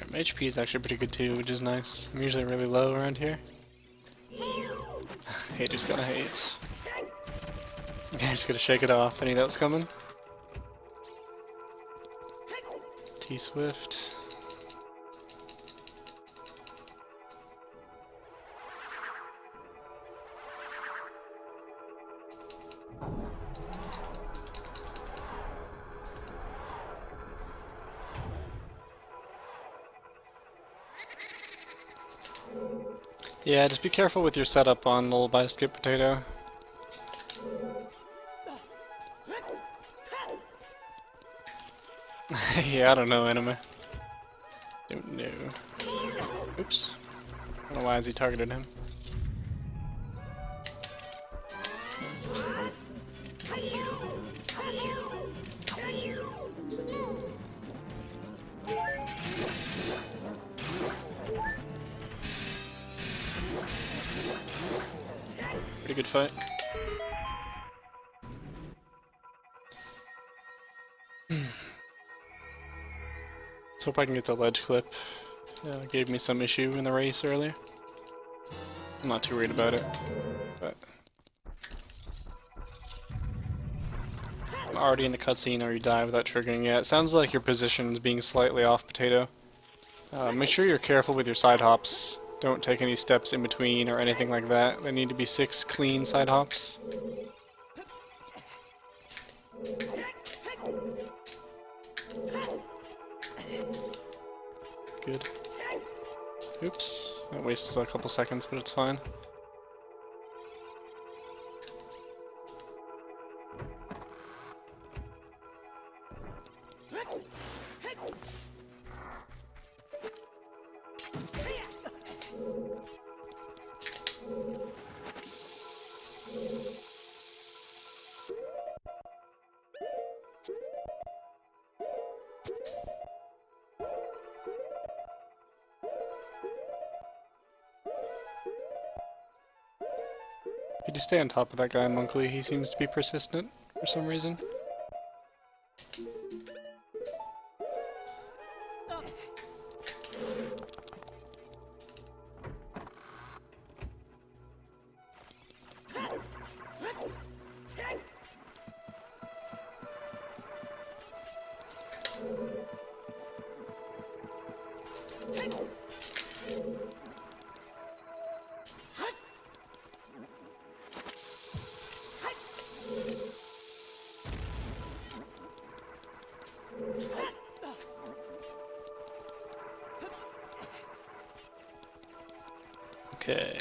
My HP is actually pretty good too, which is nice. I'm usually really low around here. Haters gonna hate. Okay, just gotta shake it off. I knew that was coming. T-Swift. Yeah, just be careful with your setup on Little Biscuit Potato. Yeah, I don't know, anime. Don't know. Oops. I don't know why he targeted him. Pretty good fight. Let's hope I can get the ledge clip. Gave me some issue in the race earlier. I'm not too worried about it, but I'm already in the cutscene or you die without triggering. Yeah, it sounds like your position is being slightly off, Potato. Make sure you're careful with your side hops. Don't take any steps in between or anything like that. There need to be 6 clean side hops. Good. Oops. That wastes a couple seconds, but it's fine. Could you stay on top of that guy, Monkley? He seems to be persistent for some reason. Okay.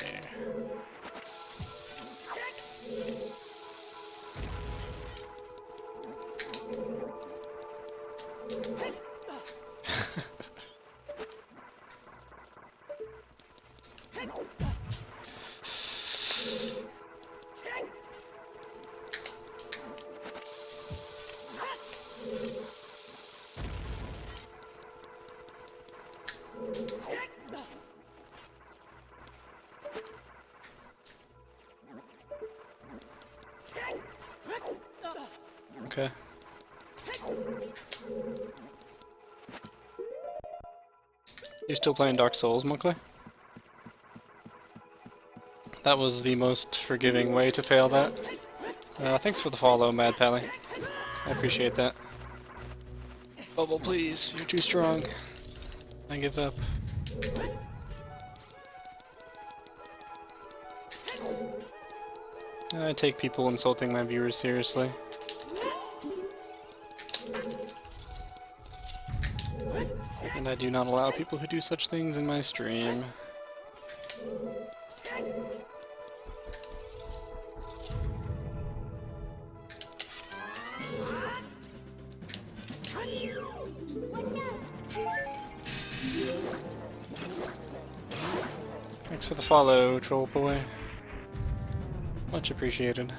Okay. You still playing Dark Souls, Monkley? That was the most forgiving way to fail that. Thanks for the follow, Mad Pally. I appreciate that. Bubble, please. You're too strong. I give up. I take people insulting my viewers seriously. And I do not allow people who do such things in my stream. Thanks for the follow, troll boy. Much appreciated.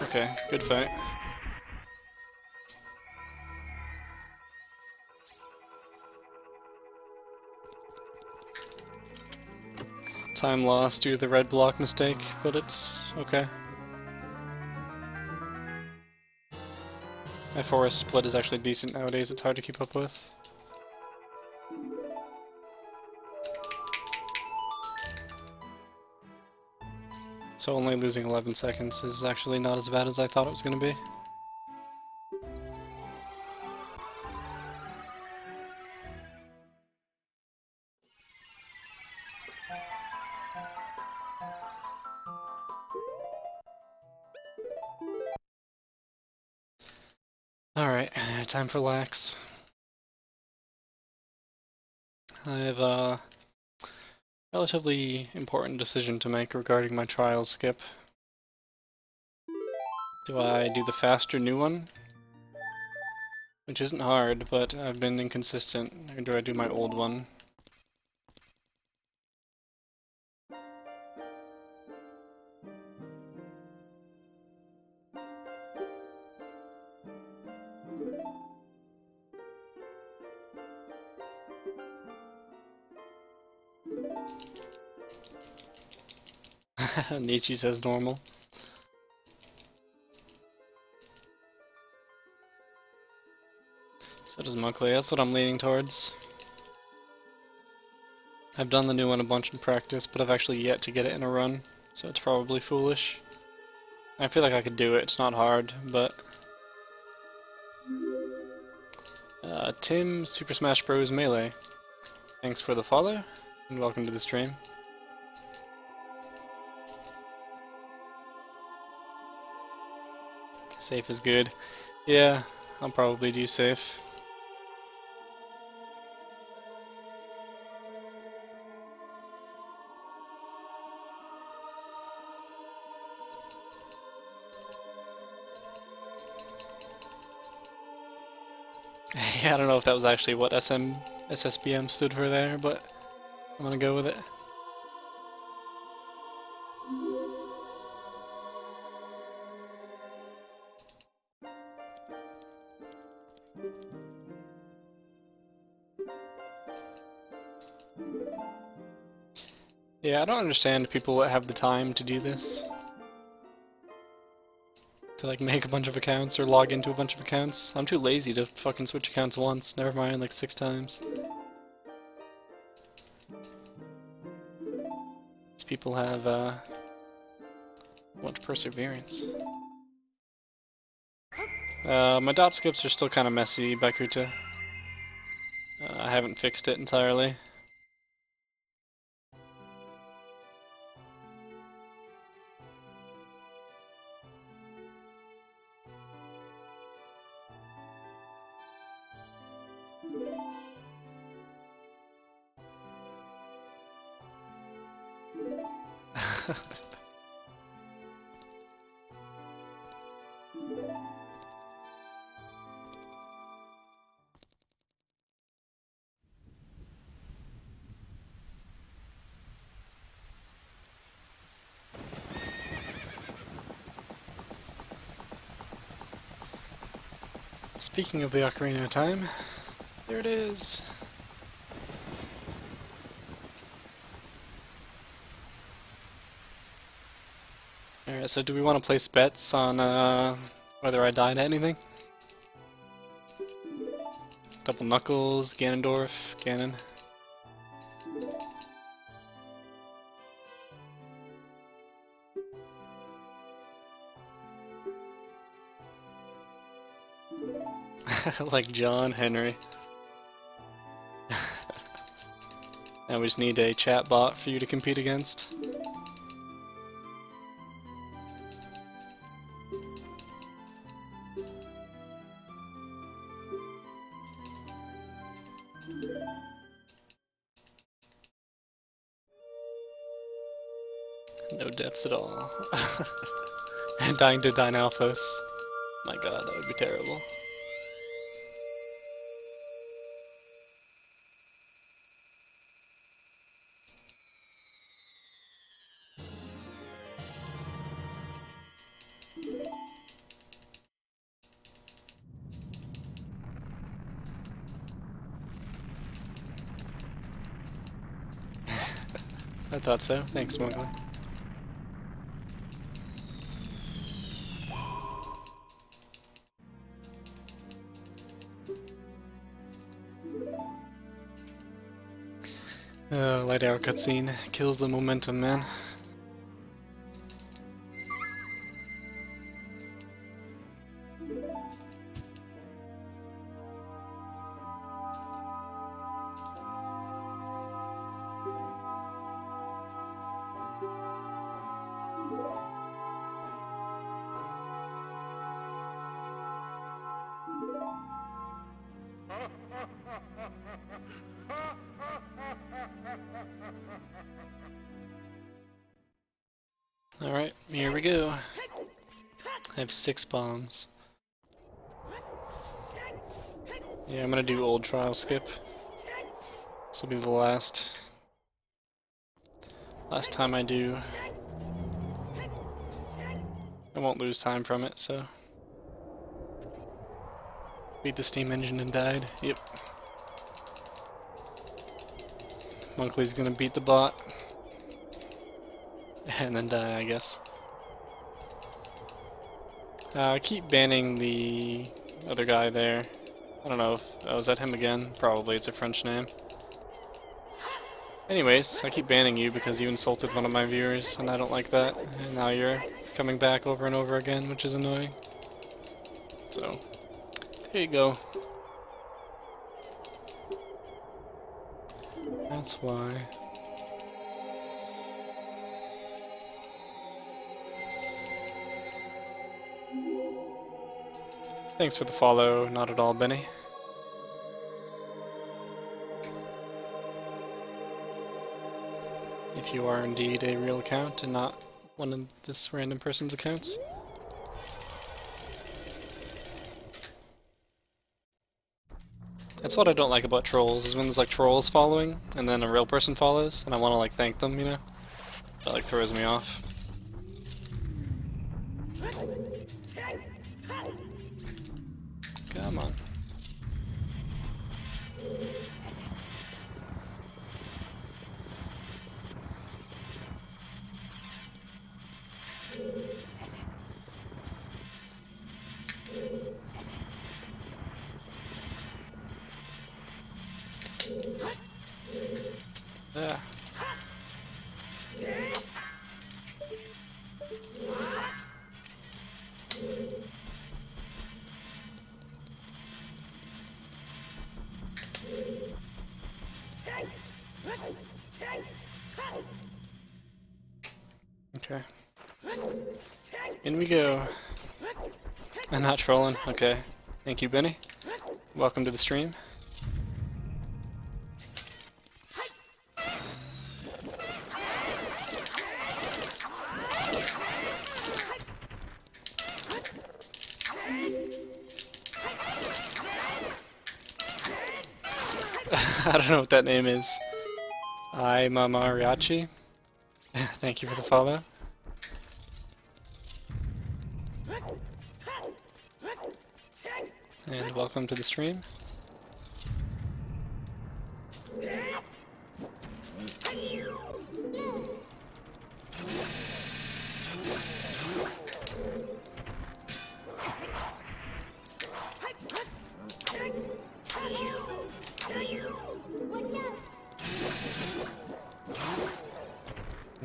Okay, good fight. Time lost due to the red block mistake, but it's okay. My forest split is actually decent nowadays, it's hard to keep up with. So only losing 11 seconds is actually not as bad as I thought it was going to be. Alright, time for lax. I have a relatively important decision to make regarding my trial skip. Do I do the faster new one? Which isn't hard, but I've been inconsistent. Or do I do my old one? Nietzsche says normal. So does Monkley, that's what I'm leaning towards. I've done the new one a bunch in practice, but I've actually yet to get it in a run, so it's probably foolish. I feel like I could do it, it's not hard, but... Tim, Super Smash Bros. Melee. Thanks for the follow, and welcome to the stream. Safe is good. Yeah, I'll probably do safe. Yeah, I don't know if that was actually what SSBM stood for there, but I'm gonna go with it. Yeah, I don't understand people that have the time to do this. To like make a bunch of accounts or log into a bunch of accounts. I'm too lazy to fucking switch accounts once, never mind like 6 times. These people have much perseverance. My dot skips are still kind of messy, Bakuta. I haven't fixed it entirely. Speaking of the Ocarina time, there it is. Alright, so do we want to place bets on whether I die to anything? Double Knuckles, Ganondorf, Ganon. Like John Henry. Now we just need a chat bot for you to compete against. No deaths at all. And dying to Dynalphos. My god, that would be terrible. I thought so. Thanks, Mowgli. Light arrow cutscene kills the momentum, man. Alright, here we go. I have 6 bombs. Yeah, I'm gonna do old trial skip. This will be the last time I do. I won't lose time from it, so. Beat the steam engine and died. Yep. Mowgli's gonna beat the bot. And then die, I guess. I keep banning the other guy there. I don't know if... oh, is that him again? Probably, it's a French name. Anyways, I keep banning you because you insulted one of my viewers, and I don't like that. And now you're coming back over and over again, which is annoying. So, there you go. That's why. Thanks for the follow, not at all, Benny. If you are indeed a real account and not one of this random person's accounts. That's what I don't like about trolls, is when there's like trolls following, and then a real person follows, and I want to like thank them, you know? That like throws me off. Come on. Yeah. Okay. In we go. I'm not trolling. Okay. Thank you, Benny. Welcome to the stream. I don't know what that name is. I'm Mariachi. Thank you for the follow. And welcome to the stream.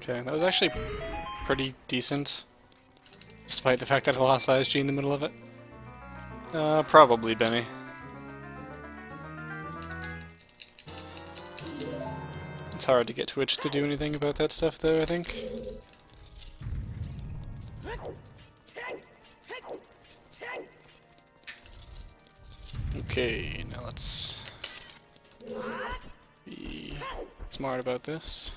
Okay, that was actually pretty decent, despite the fact that I lost ISG in the middle of it. Probably Benny. It's hard to get Twitch to do anything about that stuff, though, I think. Okay, now let's be smart about this.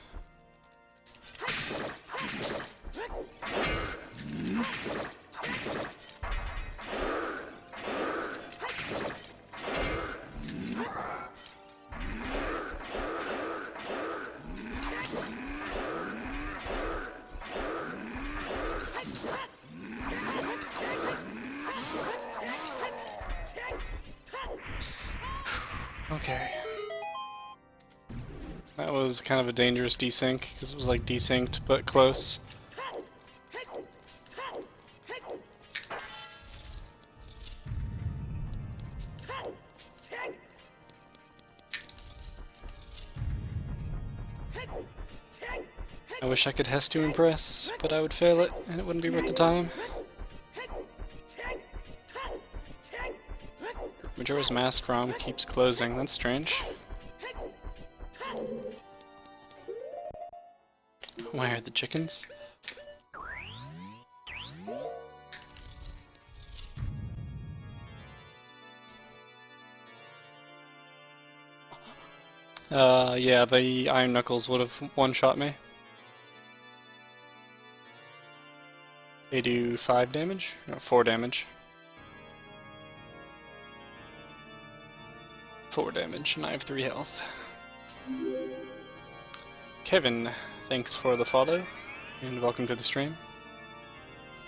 Okay. That was kind of a dangerous desync, because it was like desynced but close. I wish I could Hess to impress, but I would fail it, and it wouldn't be worth the time. Majora's Mask ROM keeps closing, that's strange. Why are the chickens? Yeah, the Iron Knuckles would have one-shot me. They do 5 damage? No, 4 damage. 4 damage, and I have 3 health. Kevin, thanks for the follow, and welcome to the stream.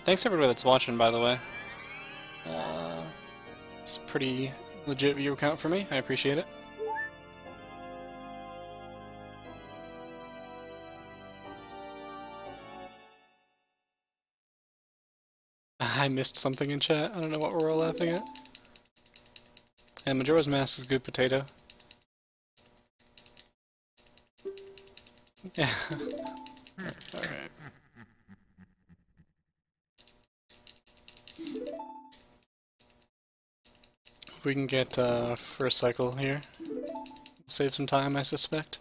Thanks everybody that's watching, by the way. It's a pretty legit viewer count for me, I appreciate it. I missed something in chat, I don't know what we're all laughing at. And Majora's Mask is good potato. Yeah. Alright. We can get first cycle here. Save some time, I suspect.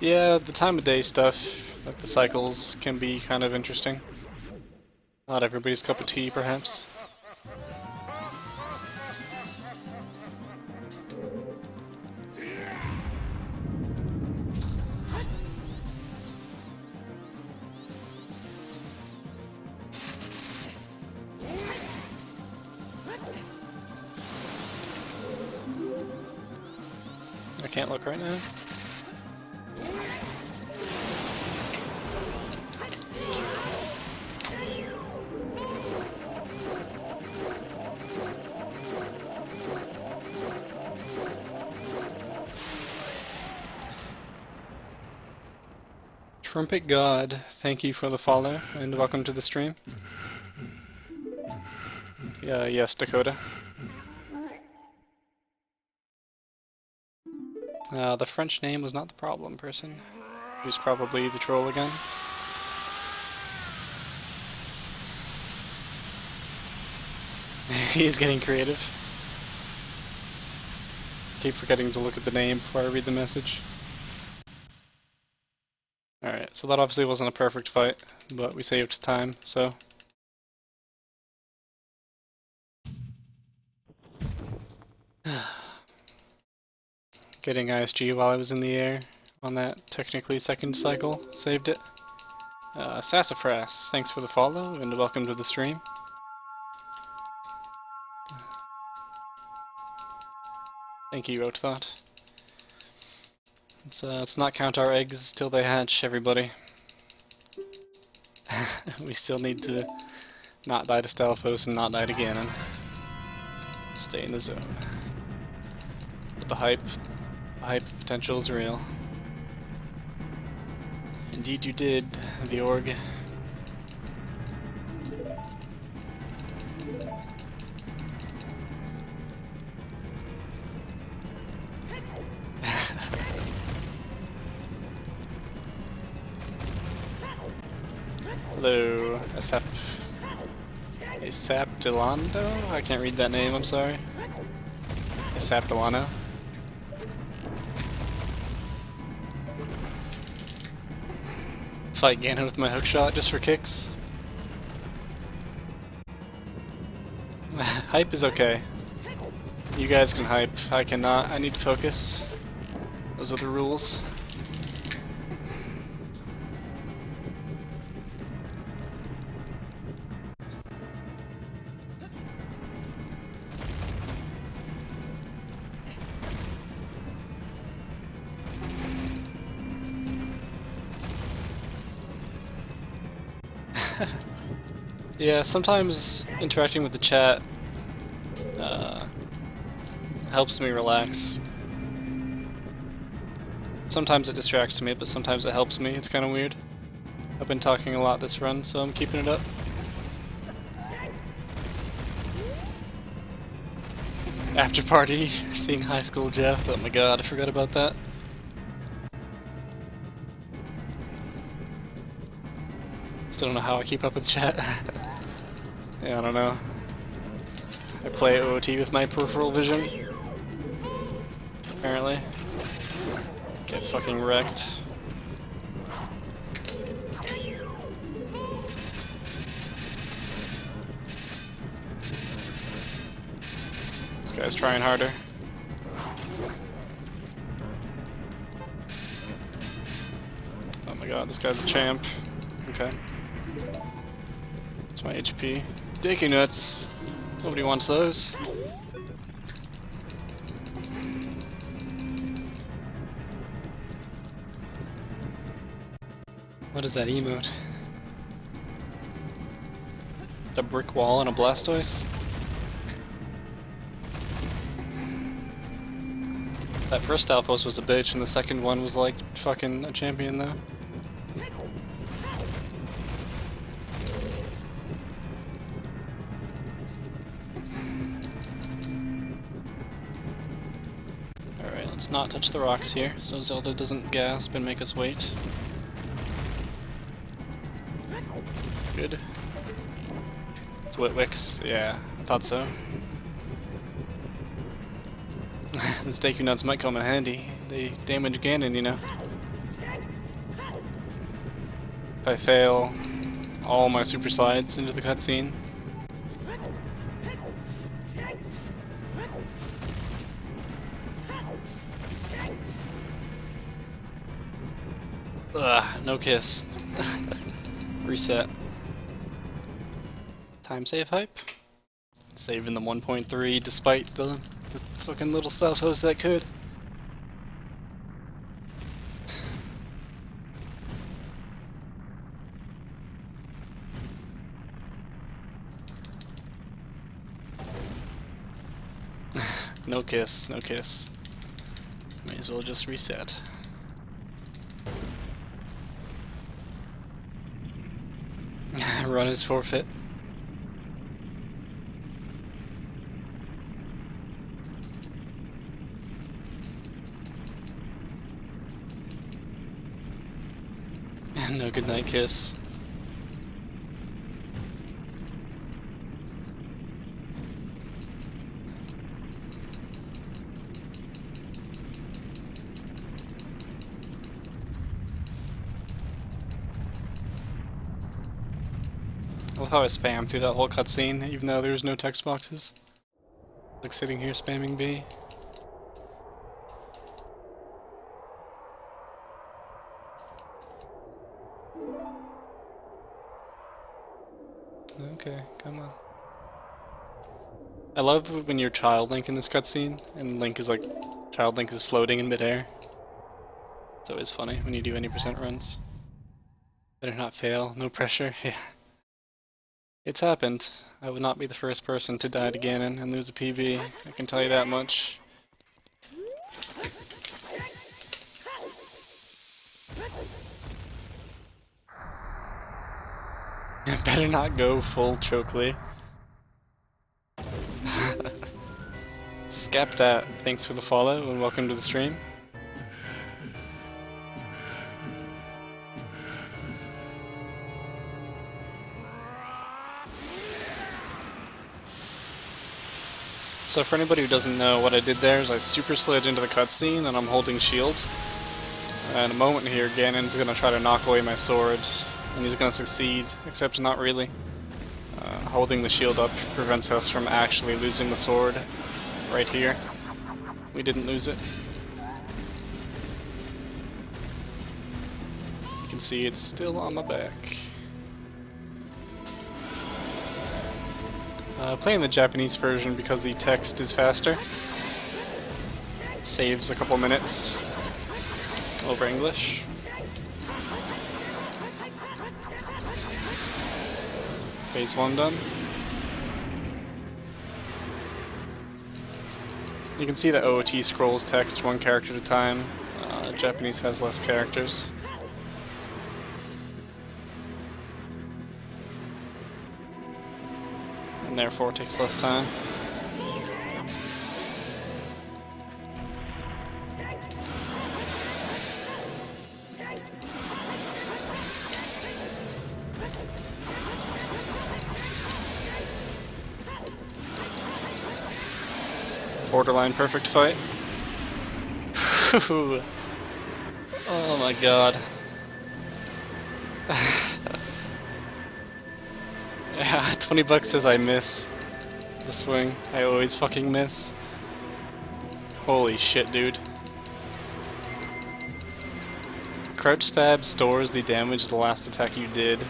Yeah, the time of day stuff, like the cycles, can be kind of interesting. Not everybody's cup of tea, perhaps. I can't look right now. Trumpet God, thank you for the follow, and welcome to the stream. Yes, Dakota. The French name was not the problem, person. Who's probably the troll again. He is getting creative. Keep forgetting to look at the name before I read the message. Alright, so that obviously wasn't a perfect fight, but we saved time, so... Getting ISG while I was in the air on that technically second cycle saved it. Sassafras, thanks for the follow and welcome to the stream. Thank you, Oaththought. Let's not count our eggs till they hatch, everybody. We still need to not die to Stalfos and not die to Ganon. Stay in the zone. But the hype potential is real. Indeed you did, the org. Hello, Asaptilando? I can't read that name, I'm sorry. Asaptilano. Fight Ganon with my hookshot just for kicks. Hype is okay. You guys can hype, I cannot. I need to focus. Those are the rules. Yeah, sometimes interacting with the chat helps me relax. Sometimes it distracts me, but sometimes it helps me. It's kind of weird. I've been talking a lot this run, so I'm keeping it up. After party, seeing High School Jeff. Oh my god, I forgot about that. Still don't know how I keep up with chat. Yeah, I don't know. I play OOT with my peripheral vision. Apparently. Get fucking wrecked. This guy's trying harder. Oh my god, this guy's a champ. Okay. That's my HP. Dicky nuts. Nobody wants those. What is that emote? A brick wall and a Blastoise? That first outpost was a bitch and the second one was like fucking a champion though. Alright, let's not touch the rocks here so Zelda doesn't gasp and make us wait. Good. It's Witwix, yeah, I thought so. Those Deku Nuts might come in handy. They damage Ganon, you know. If I fail all my super slides into the cutscene. Ugh, no kiss. Reset. Time save hype. Saving the 1.3 despite the fucking little self-host that could. No kiss, no kiss. May as well just reset. Run is forfeit. No goodnight kiss. I love how I spam through that whole cutscene, even though there's no text boxes. Like sitting here spamming B. Okay, come on. I love when you're Child Link in this cutscene, and Link is like, Child Link is floating in midair. It's always funny when you do any % runs. Better not fail, no pressure, yeah. It's happened. I would not be the first person to die to Ganon and lose a PB, I can tell you that much. Better not go full Chokely. Scaptat, thanks for the follow and welcome to the stream. So for anybody who doesn't know, what I did there is I super slid into the cutscene and I'm holding shield. And a moment here, Ganon's gonna try to knock away my sword, and he's gonna succeed, except not really. Holding the shield up prevents us from actually losing the sword right here. We didn't lose it. You can see it's still on my back. Playing the Japanese version because the text is faster. Saves a couple minutes over English. Phase 1 done. You can see that OOT scrolls text one character at a time. Japanese has less characters. And therefore takes less time. Borderline perfect fight. Oh my god. Yeah, 20 bucks says I miss the swing. I always fucking miss. Holy shit, dude. Crouch stab stores the damage of the last attack you did.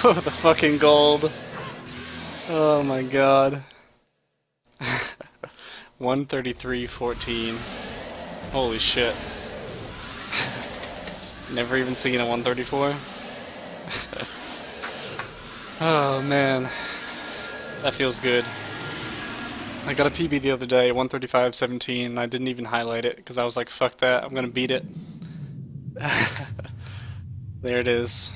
Oh, the fucking gold. Oh my god. 133.14. Holy shit. Never even seen a 134. Oh man. That feels good. I got a PB the other day, 135.17, and I didn't even highlight it because I was like, fuck that, I'm gonna beat it. There it is.